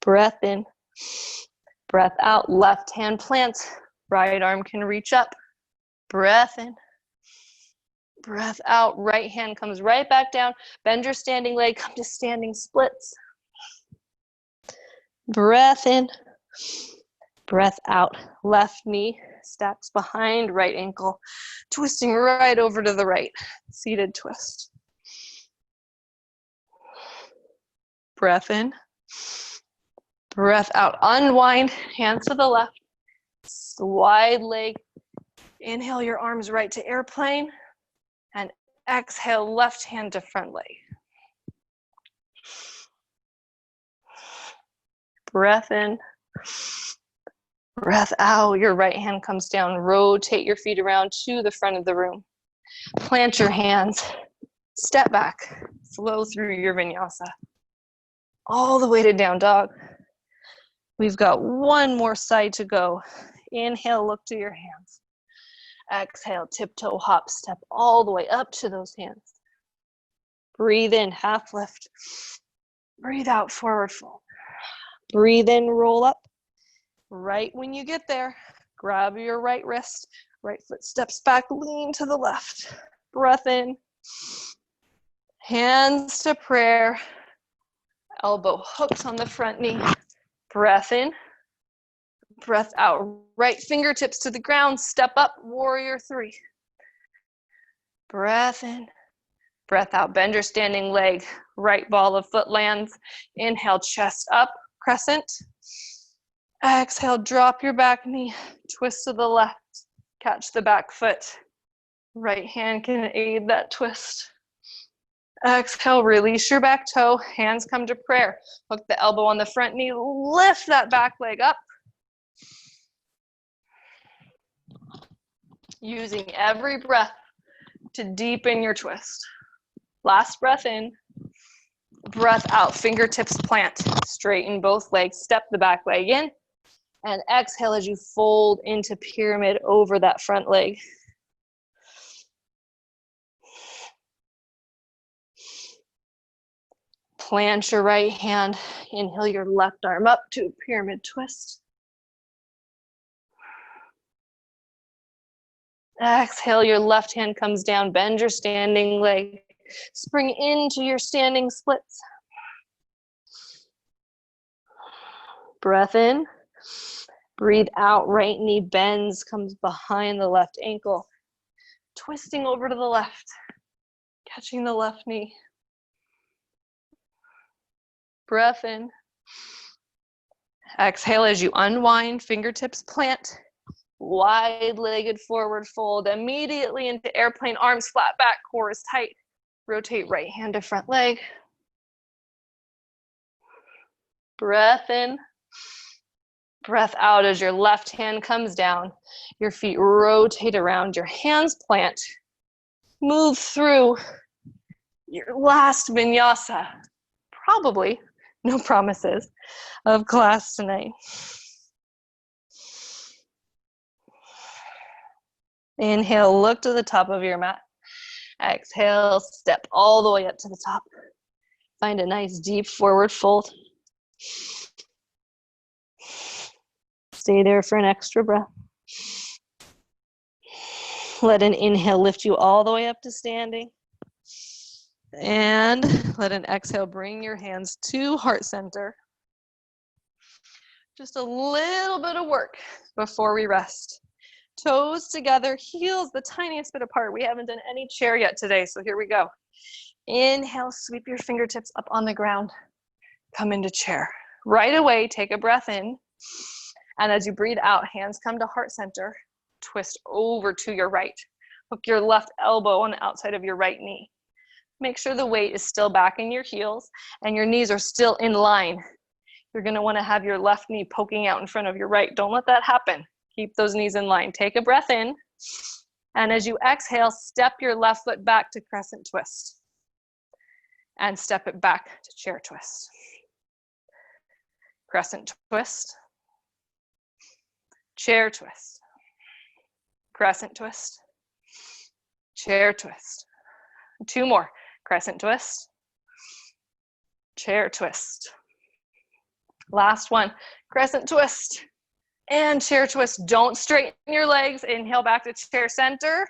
Breath in. Breath out, left hand plants. Right arm can reach up. Breath in. Breath out, right hand comes right back down. Bend your standing leg, come to standing splits. Breath in. Breath out, left knee stacks behind right ankle, twisting right over to the right, seated twist. Breath in, breath out, unwind, hands to the left, wide leg. Inhale your arms right to airplane, and exhale left hand to front leg. Breath in. Breath out, your right hand comes down. Rotate your feet around to the front of the room. Plant your hands. Step back. Flow through your vinyasa. All the way to down dog. We've got one more side to go. Inhale, look to your hands. Exhale, tiptoe hop, step all the way up to those hands. Breathe in, half lift. Breathe out, forward fold. Breathe in, roll up. Right when you get there, grab your right wrist, right foot steps back, lean to the left. Breath in. Hands to prayer. Elbow hooks on the front knee. Breath in. Breath out. Right fingertips to the ground. Step up, warrior three. Breath in. Breath out. Bend your standing leg. Right ball of foot lands. Inhale, chest up, crescent. Exhale, drop your back knee, twist to the left, catch the back foot. Right hand can aid that twist. Exhale, release your back toe, hands come to prayer. Hook the elbow on the front knee, lift that back leg up. Using every breath to deepen your twist. Last breath in, breath out, fingertips plant. Straighten both legs, step the back leg in. And exhale as you fold into pyramid over that front leg. Plant your right hand. Inhale your left arm up to a pyramid twist. Exhale, your left hand comes down. Bend your standing leg. Spring into your standing splits. Breath in. Breathe out. Right knee bends, comes behind the left ankle. Twisting over to the left. Catching the left knee. Breath in. Exhale as you unwind, fingertips plant. Wide-legged forward fold. Immediately into airplane, arms flat back, core is tight. Rotate right hand to front leg. Breath in. Breath out as your left hand comes down. Your feet rotate around, your hands plant. Move through your last vinyasa. Probably, no promises, of class tonight. Inhale, look to the top of your mat. Exhale, step all the way up to the top. Find a nice deep forward fold. Stay there for an extra breath. Let an inhale lift you all the way up to standing. And let an exhale bring your hands to heart center. Just a little bit of work before we rest. Toes together, heels the tiniest bit apart. We haven't done any chair yet today, so here we go. Inhale, sweep your fingertips up on the ground. Come into chair. Right away, take a breath in. And as you breathe out, hands come to heart center. Twist over to your right. Hook your left elbow on the outside of your right knee. Make sure the weight is still back in your heels and your knees are still in line. You're going to want to have your left knee poking out in front of your right. Don't let that happen. Keep those knees in line. Take a breath in. And as you exhale, step your left foot back to crescent twist. And step it back to chair twist. Crescent twist. Chair twist. Crescent twist. Chair twist. 2 more. Crescent twist. Chair twist. Last one. Crescent twist. And chair twist. Don't straighten your legs. Inhale back to chair center.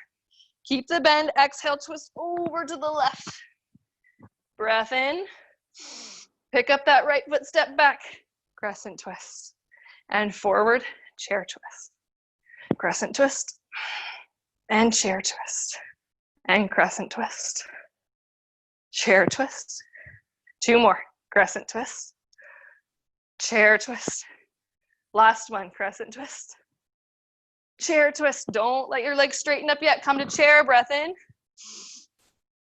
Keep the bend. Exhale, twist over to the left. Breath in. Pick up that right foot, step back. Crescent twist. And forward, chair twist. Crescent twist. And chair twist. And crescent twist. Chair twist. 2 more. Crescent twist. Chair twist. Last one. Crescent twist. Chair twist. Don't let your legs straighten up yet. Come to chair. Breath in.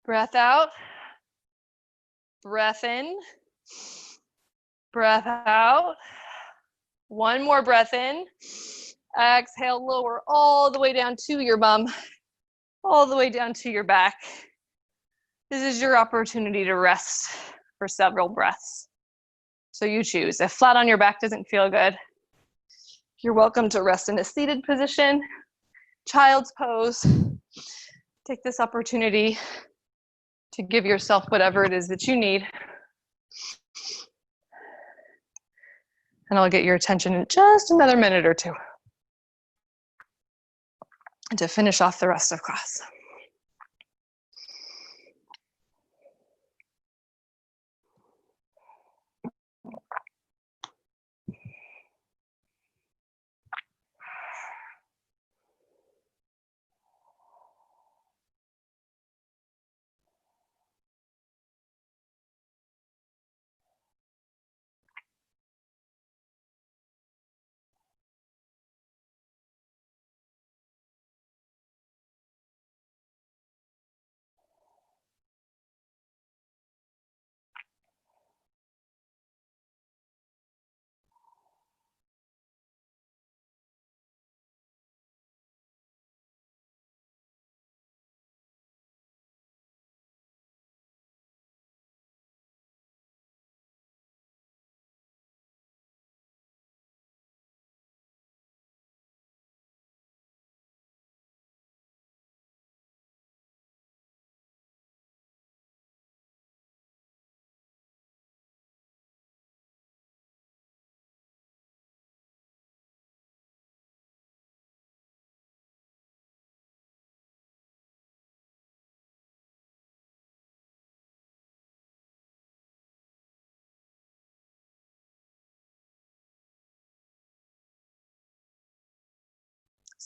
Breath out. Breath in. Breath out. 1 more breath in. Exhale, lower all the way down to your bum. All the way down to your back. This is your opportunity to rest for several breaths. So you choose. If flat on your back doesn't feel good, you're welcome to rest in a seated position, child's pose. Take this opportunity to give yourself whatever it is that you need. And I'll get your attention in just another minute or 2 to finish off the rest of class.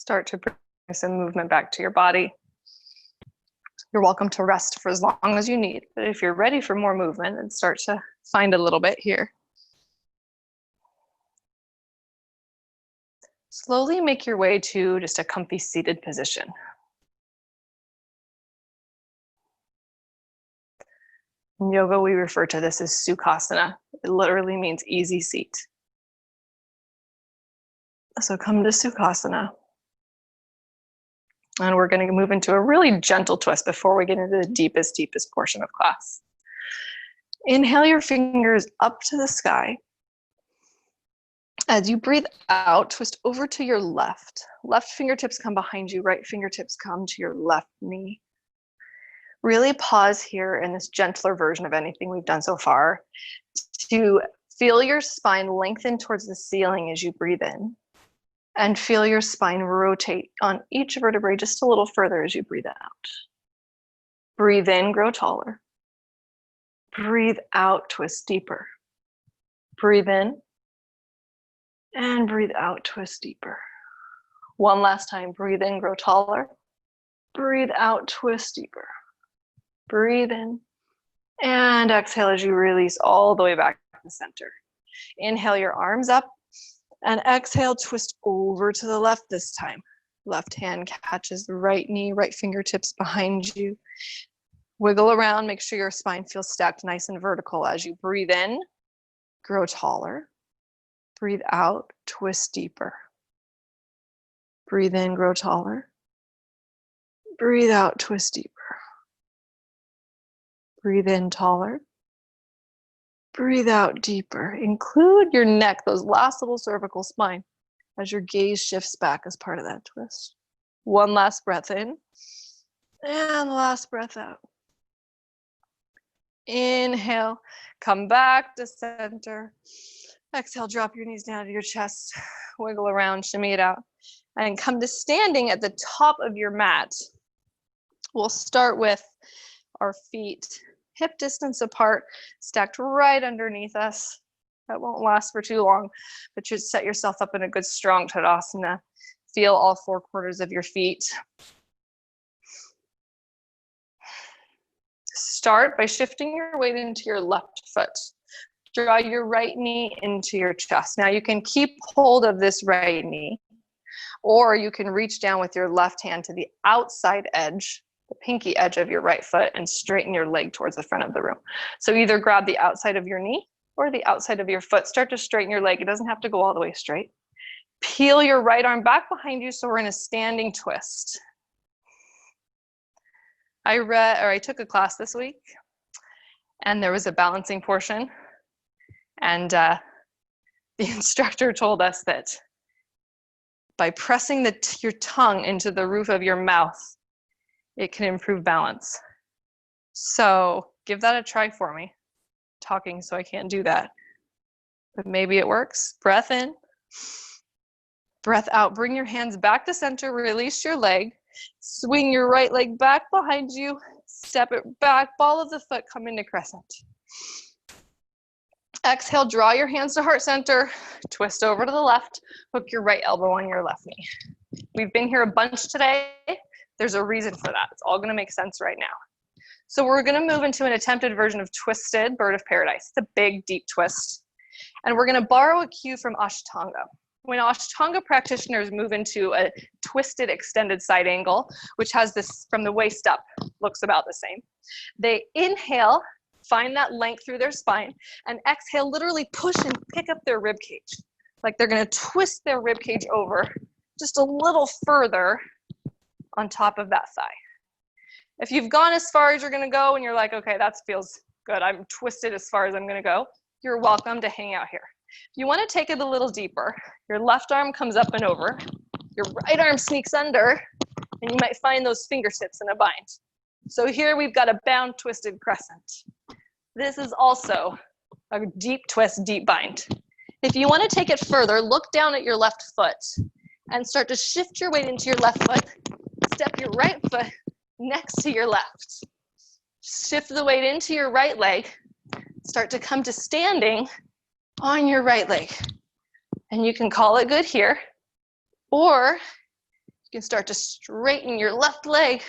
Start to bring some movement back to your body. You're welcome to rest for as long as you need, but if you're ready for more movement, then start to find a little bit here. Slowly make your way to just a comfy seated position. In yoga, we refer to this as Sukhasana. It literally means easy seat. So come to Sukhasana. And we're going to move into a really gentle twist before we get into the deepest portion of class. Inhale your fingers up to the sky. As you breathe out, twist over to your left. Left fingertips come behind you, right fingertips come to your left knee. Really pause here in this gentler version of anything we've done so far to feel your spine lengthen towards the ceiling as you breathe in, and feel your spine rotate on each vertebrae just a little further as you breathe out. Breathe in, grow taller. Breathe out, twist deeper. Breathe in, and breathe out, twist deeper. One last time, breathe in, grow taller. Breathe out, twist deeper. Breathe in, and exhale as you release all the way back to the center. Inhale your arms up, and exhale, twist over to the left this time. Left hand catches the right knee, right fingertips behind you. Wiggle around, make sure your spine feels stacked nice and vertical as you breathe in, grow taller. Breathe out, twist deeper. Breathe in, grow taller. Breathe out, twist deeper. Breathe in, taller. Breathe out, deeper. Include your neck, those last little cervical spine, as your gaze shifts back as part of that twist. One last breath in, and last breath out. Inhale, come back to center. Exhale, drop your knees down to your chest, wiggle around, shimmy it out, and come to standing at the top of your mat. We'll start with our feet hip distance apart, stacked right underneath us. That won't last for too long, but you set yourself up in a good strong Tadasana. Feel all four corners of your feet. Start by shifting your weight into your left foot. Draw your right knee into your chest. Now you can keep hold of this right knee, or you can reach down with your left hand to the outside edge, the pinky edge of your right foot, and straighten your leg towards the front of the room. So either grab the outside of your knee or the outside of your foot. Start to straighten your leg. It doesn't have to go all the way straight. Peel your right arm back behind you so we're in a standing twist. I took a class this week, and there was a balancing portion, and the instructor told us that by pressing your tongue into the roof of your mouth, it can improve balance. So give that a try for me. Talking, so I can't do that, but maybe it works. Breath in, breath out. Bring your hands back to center, release your leg, swing your right leg back behind you, step it back, ball of the foot, come into crescent. Exhale, draw your hands to heart center, twist over to the left, hook your right elbow on your left knee. We've been here a bunch today. There's a reason for that. It's all gonna make sense right now. So we're gonna move into an attempted version of twisted bird of paradise. It's a big, deep twist. And we're gonna borrow a cue from Ashtanga. When Ashtanga practitioners move into a twisted extended side angle, which has this from the waist up, looks about the same. They inhale, find that length through their spine, and exhale, literally push and pick up their rib cage. Like they're gonna twist their rib cage over just a little further on top of that thigh. If you've gone as far as you're gonna go and you're like, okay, that feels good, I'm twisted as far as I'm gonna go, you're welcome to hang out here. If you wanna take it a little deeper, your left arm comes up and over, your right arm sneaks under, and you might find those fingertips in a bind. So here we've got a bound twisted crescent. This is also a deep twist, deep bind. If you wanna take it further, look down at your left foot and start to shift your weight into your left foot, step your right foot next to your left. Shift the weight into your right leg, start to come to standing on your right leg. And you can call it good here, or You can start to straighten your left leg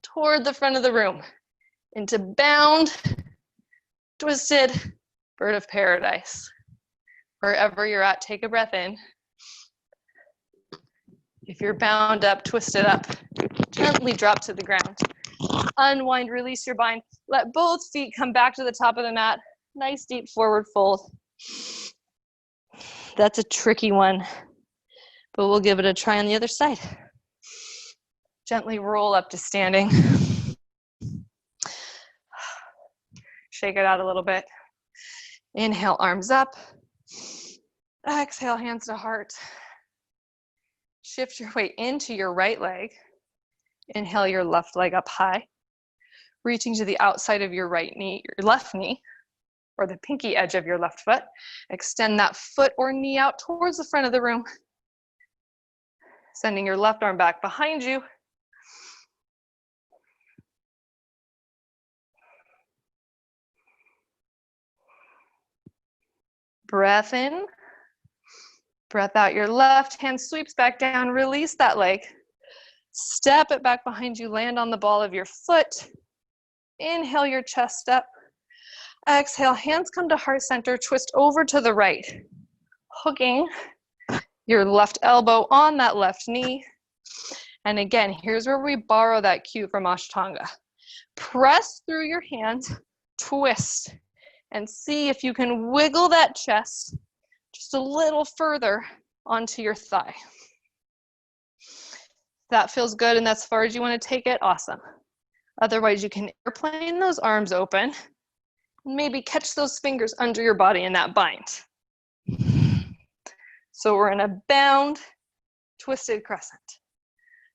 toward the front of the room into bound, twisted, bird of paradise. Wherever you're at, take a breath in. If you're bound up, twisted up, gently drop to the ground. Unwind, release your bind. Let both feet come back to the top of the mat. Nice deep forward fold. That's a tricky one, but we'll give it a try on the other side. Gently roll up to standing. Shake it out a little bit. Inhale, arms up. Exhale, hands to heart. Shift your weight into your right leg. Inhale your left leg up high. Reaching to the outside of your right knee, your left knee, or the pinky edge of your left foot. Extend that foot or knee out towards the front of the room. Sending your left arm back behind you. Breath in. Breath out. Your left hand sweeps back down. Release that leg. Step it back behind you. Land on the ball of your foot. Inhale your chest up. Exhale, hands come to heart center. Twist over to the right. Hooking your left elbow on that left knee. And again, here's where we borrow that cue from Ashtanga. Press through your hands, twist, and see if you can wiggle that chest just a little further onto your thigh. That feels good and that's as far as you want to take it, awesome. Otherwise, you can airplane those arms open. Maybe catch those fingers under your body in that bind. So we're in a bound, twisted crescent.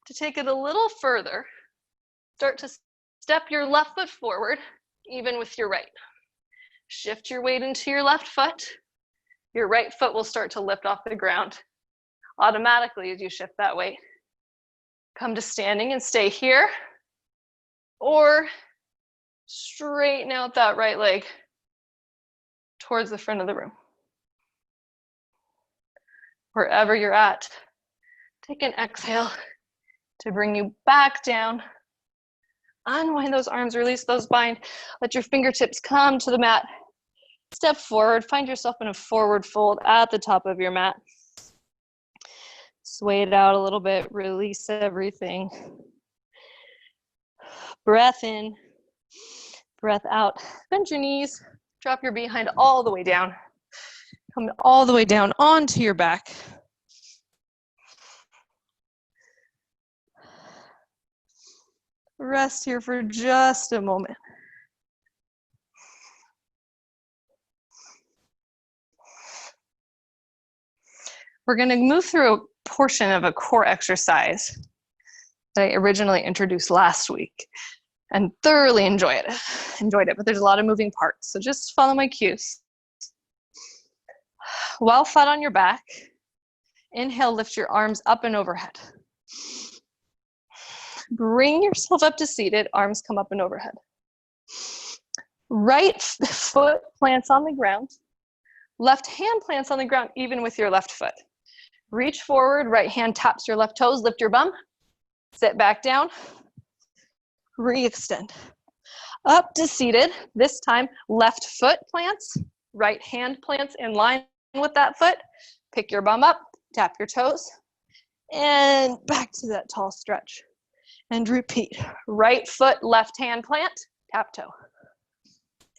To take it a little further, start to step your left foot forward, even with your right. Shift your weight into your left foot. Your right foot will start to lift off the ground automatically as you shift that weight. Come to standing and stay here, or straighten out that right leg towards the front of the room. Wherever you're at, take an exhale to bring you back down. Unwind those arms, release those bind. Let your fingertips come to the mat. Step forward, find yourself in a forward fold at the top of your mat. Sway it out a little bit, release everything. Breath in, breath out. Bend your knees, drop your behind all the way down. Come all the way down onto your back. Rest here for just a moment. We're going to move through a portion of a core exercise that I originally introduced last week and thoroughly enjoyed it, but there's a lot of moving parts. So just follow my cues. While flat on your back, inhale, lift your arms up and overhead. Bring yourself up to seated, arms come up and overhead. Right foot plants on the ground. Left hand plants on the ground, even with your left foot. Reach forward, right hand taps your left toes, lift your bum. Sit back down, re-extend. Up to seated, this time left foot plants, right hand plants in line with that foot. Pick your bum up, tap your toes, and back to that tall stretch. And repeat, right foot, left hand plant, tap toe,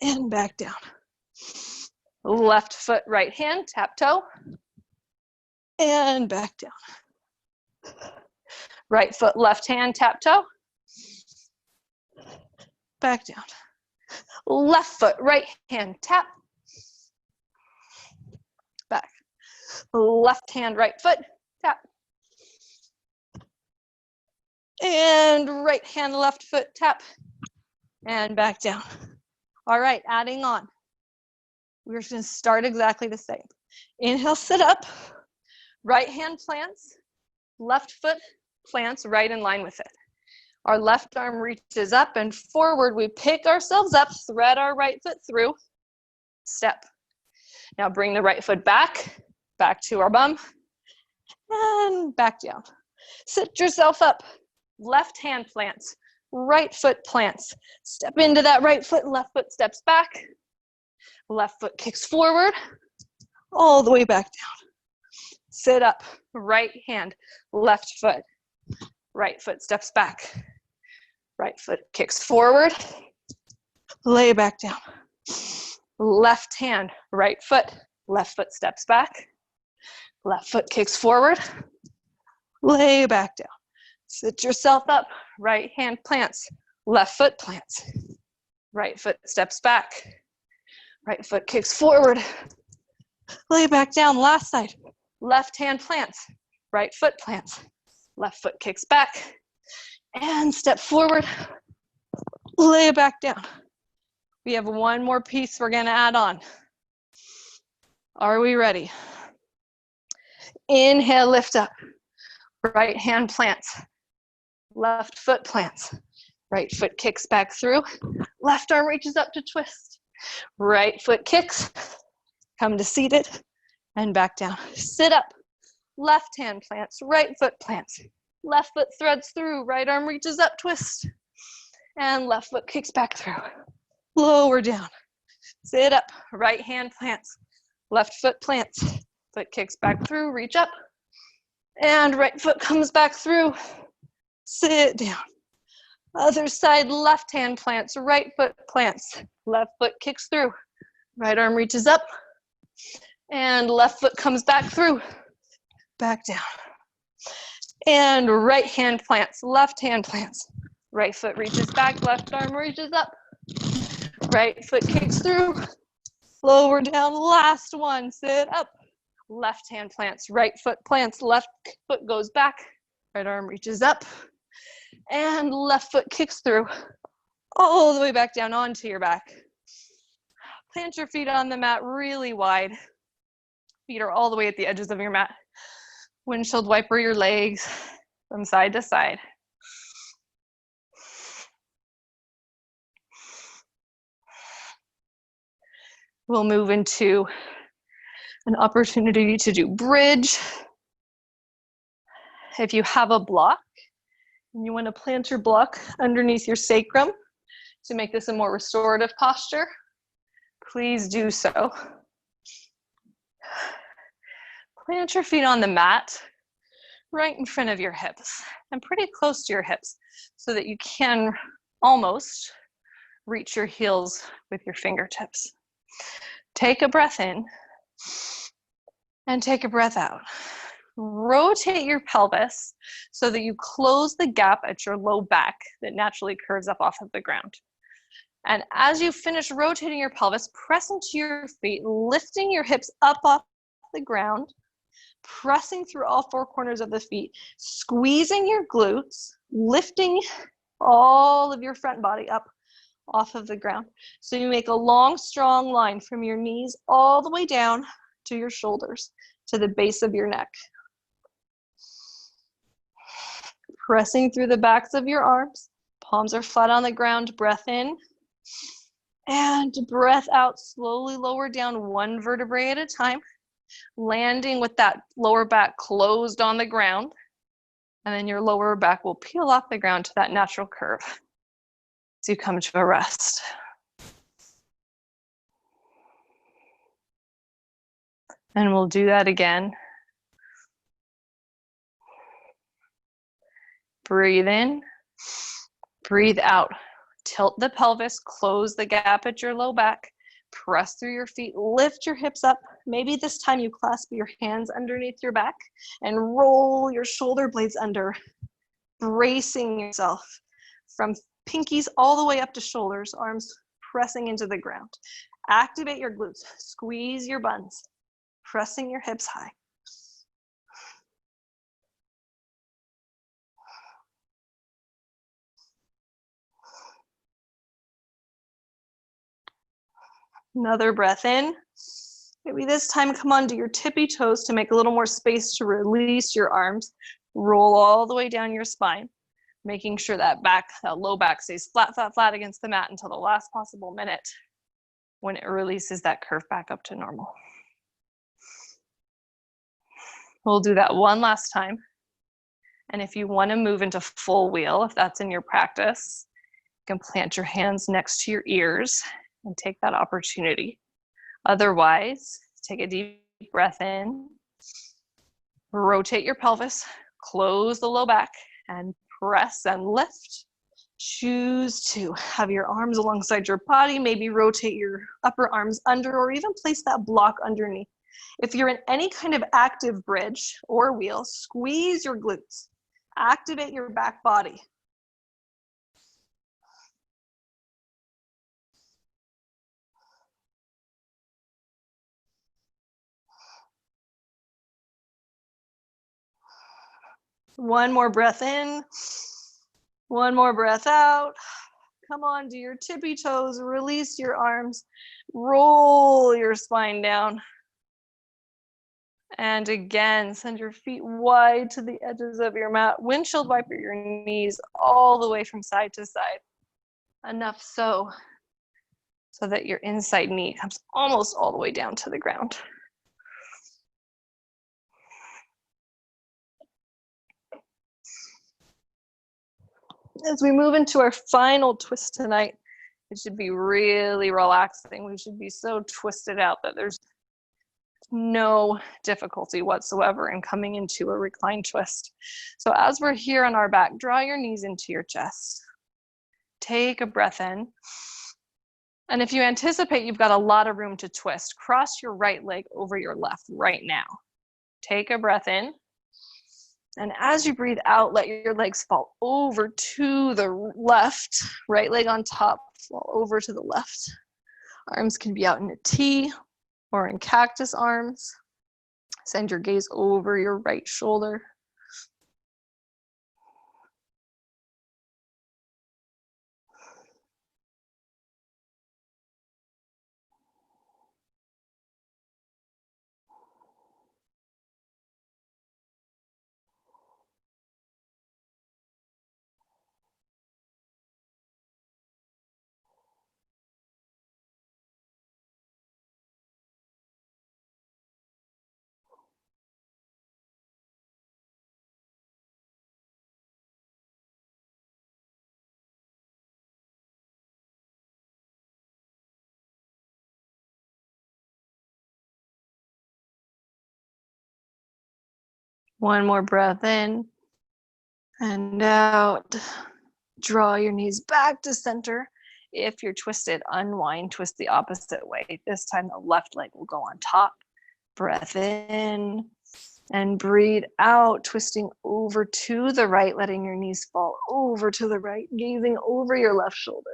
and back down. Left foot, right hand, tap toe, and back down. Right foot, left hand, tap toe, back down. Left foot, right hand, tap, back. Left hand, right foot, tap. And right hand, left foot, tap, and back down. All right, adding on. We're just gonna start exactly the same. Inhale, sit up, right hand plants, left foot plants right in line with it. Our left arm reaches up and forward. We pick ourselves up, thread our right foot through, step. Now bring the right foot back to our bum, and back down. Sit yourself up. Left hand plants, right foot plants. Step into that right foot, left foot steps back. Left foot kicks forward, all the way back down. Sit up, right hand, left foot. Right foot steps back. Right foot kicks forward, lay back down. Left hand, right foot, left foot steps back. Left foot kicks forward, lay back down. Sit yourself up, right hand plants, left foot plants. Right foot steps back. Right foot kicks forward, lay back down. Last side, left hand plants, right foot plants. Left foot kicks back and step forward, lay back down. We have one more piece we're gonna add on. Are we ready? Inhale, lift up. Right hand plants, left foot plants. Right foot kicks back through. Left arm reaches up to twist. Right foot kicks, come to seated and back down. Sit up. Left hand plants, right foot plants. Left foot threads through, right arm reaches up, twist. And left foot kicks back through. Lower down. Sit up, right hand plants. Left foot plants. Foot kicks back through, reach up. And right foot comes back through. Sit down. Other side, left hand plants, right foot plants. Left foot kicks through. Right arm reaches up. And left foot comes back through. Back down. And right hand plants, left hand plants. Right foot reaches back, left arm reaches up. Right foot kicks through. Lower down, last one, sit up. Left hand plants, right foot plants, left foot goes back. Right arm reaches up. And left foot kicks through. All the way back down onto your back. Plant your feet on the mat really wide. Feet are all the way at the edges of your mat. Windshield wiper your legs from side to side. We'll move into an opportunity to do bridge. If you have a block and you want to plant your block underneath your sacrum to make this a more restorative posture, please do so. Plant your feet on the mat right in front of your hips and pretty close to your hips so that you can almost reach your heels with your fingertips. Take a breath in and take a breath out. Rotate your pelvis so that you close the gap at your low back that naturally curves up off of the ground. And as you finish rotating your pelvis, press into your feet, lifting your hips up off the ground, pressing through all four corners of the feet, squeezing your glutes, lifting all of your front body up off of the ground. So you make a long, strong line from your knees all the way down to your shoulders, to the base of your neck. Pressing through the backs of your arms. Palms are flat on the ground. Breath in. And breath out. Slowly lower down one vertebrae at a time. Landing with that lower back closed on the ground. And then your lower back will peel off the ground to that natural curve. So you come to a rest. And we'll do that again. Breathe in, breathe out. Tilt the pelvis, close the gap at your low back, press through your feet, lift your hips up. Maybe this time you clasp your hands underneath your back and roll your shoulder blades under, bracing yourself from pinkies all the way up to shoulders, arms pressing into the ground. Activate your glutes, squeeze your buns, pressing your hips high. Another breath in. Maybe this time come onto your tippy toes to make a little more space to release your arms. Roll all the way down your spine, making sure that low back stays flat, flat, flat against the mat until the last possible minute when it releases that curve back up to normal. We'll do that one last time. And if you want to move into full wheel, if that's in your practice, you can plant your hands next to your ears and take that opportunity. Otherwise, take a deep breath in, rotate your pelvis, close the low back, and press and lift. Choose to have your arms alongside your body, maybe rotate your upper arms under, or even place that block underneath. If you're in any kind of active bridge or wheel, squeeze your glutes, activate your back body. One more breath in, one more breath out. Come on, do your tippy toes, release your arms, roll your spine down. And again, send your feet wide to the edges of your mat. Windshield wiper your knees all the way from side to side. Enough so that your inside knee comes almost all the way down to the ground. As we move into our final twist tonight, it should be really relaxing. We should be so twisted out that there's no difficulty whatsoever in coming into a recline twist. So as we're here on our back, draw your knees into your chest. Take a breath in. And if you anticipate you've got a lot of room to twist, cross your right leg over your left right now. Take a breath in. And as you breathe out, let your legs fall over to the left, right leg on top, fall over to the left. Arms can be out in a T or in cactus arms. Send your gaze over your right shoulder. One more breath in and out. Draw your knees back to center. If you're twisted, unwind, twist the opposite way. This time the left leg will go on top. Breath in and breathe out, twisting over to the right, letting your knees fall over to the right, gazing over your left shoulder.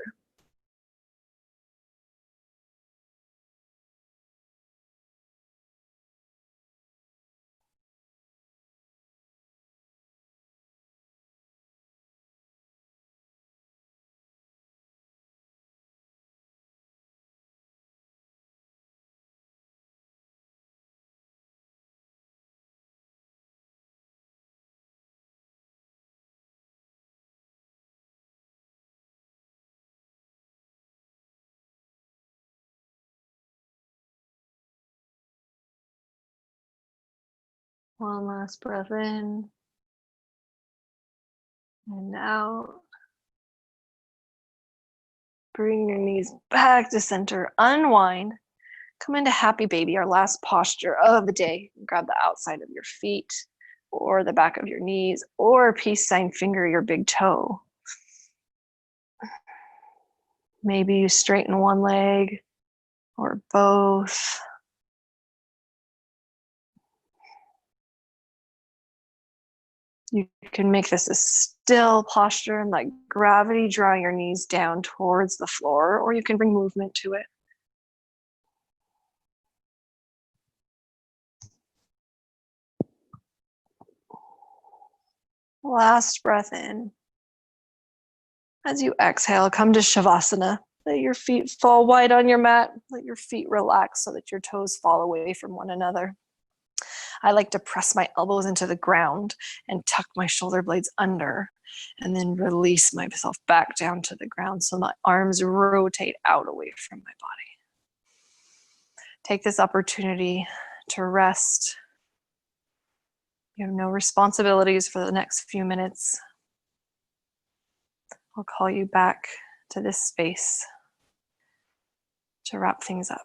One last breath in and out. Bring your knees back to center, unwind. Come into happy baby, our last posture of the day. Grab the outside of your feet or the back of your knees or peace sign finger your big toe. Maybe you straighten one leg or both. You can make this a still posture and let gravity draw your knees down towards the floor, or you can bring movement to it. Last breath in. As you exhale, come to Shavasana. Let your feet fall wide on your mat. Let your feet relax so that your toes fall away from one another. I like to press my elbows into the ground and tuck my shoulder blades under and then release myself back down to the ground so my arms rotate out away from my body. Take this opportunity to rest You have no responsibilities for the next few minutes. I'll call you back to this space to wrap things up.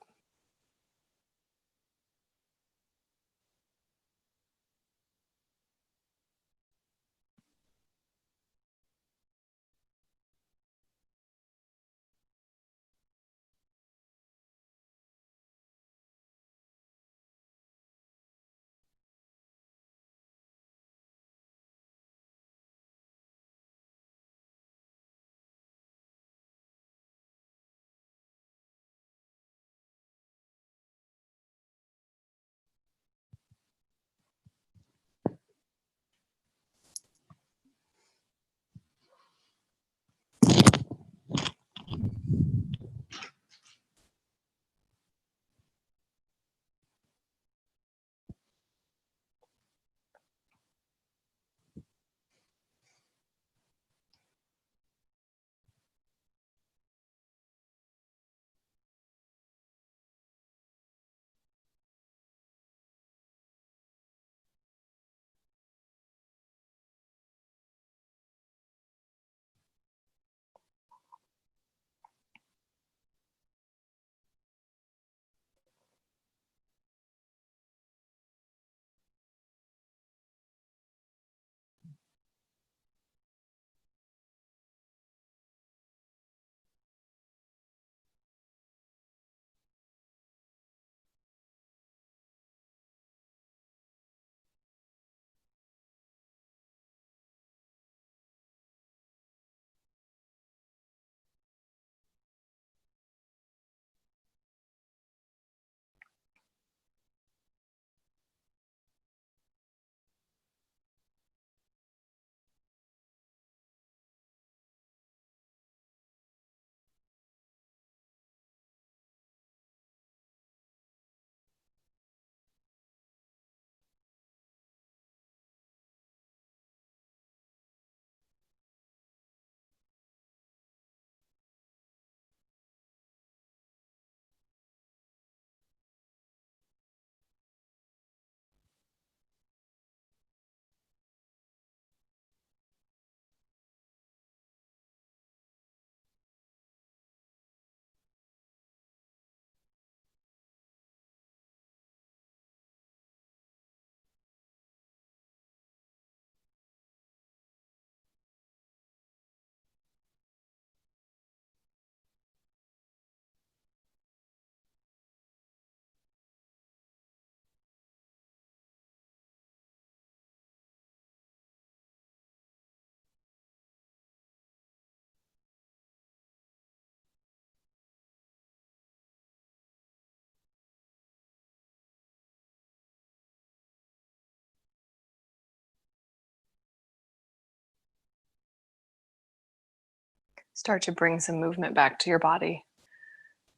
Start to bring some movement back to your body.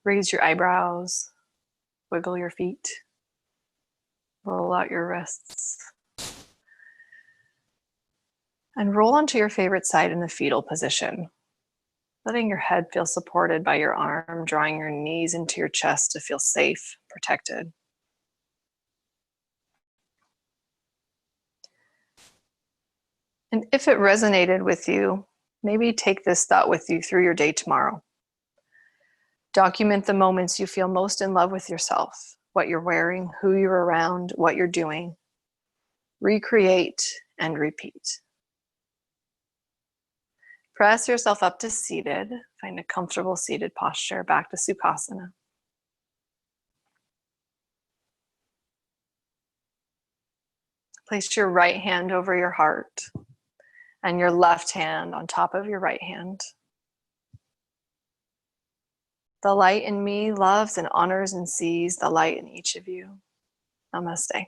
Raise your eyebrows, wiggle your feet, roll out your wrists, and roll onto your favorite side in the fetal position, letting your head feel supported by your arm, drawing your knees into your chest to feel safe, protected. And if it resonated with you, maybe take this thought with you through your day tomorrow. Document the moments you feel most in love with yourself, what you're wearing, who you're around, what you're doing. Recreate and repeat. Press yourself up to seated. Find a comfortable seated posture, back to Sukhasana. Place your right hand over your heart and your left hand on top of your right hand. The light in me loves and honors and sees the light in each of you. Namaste.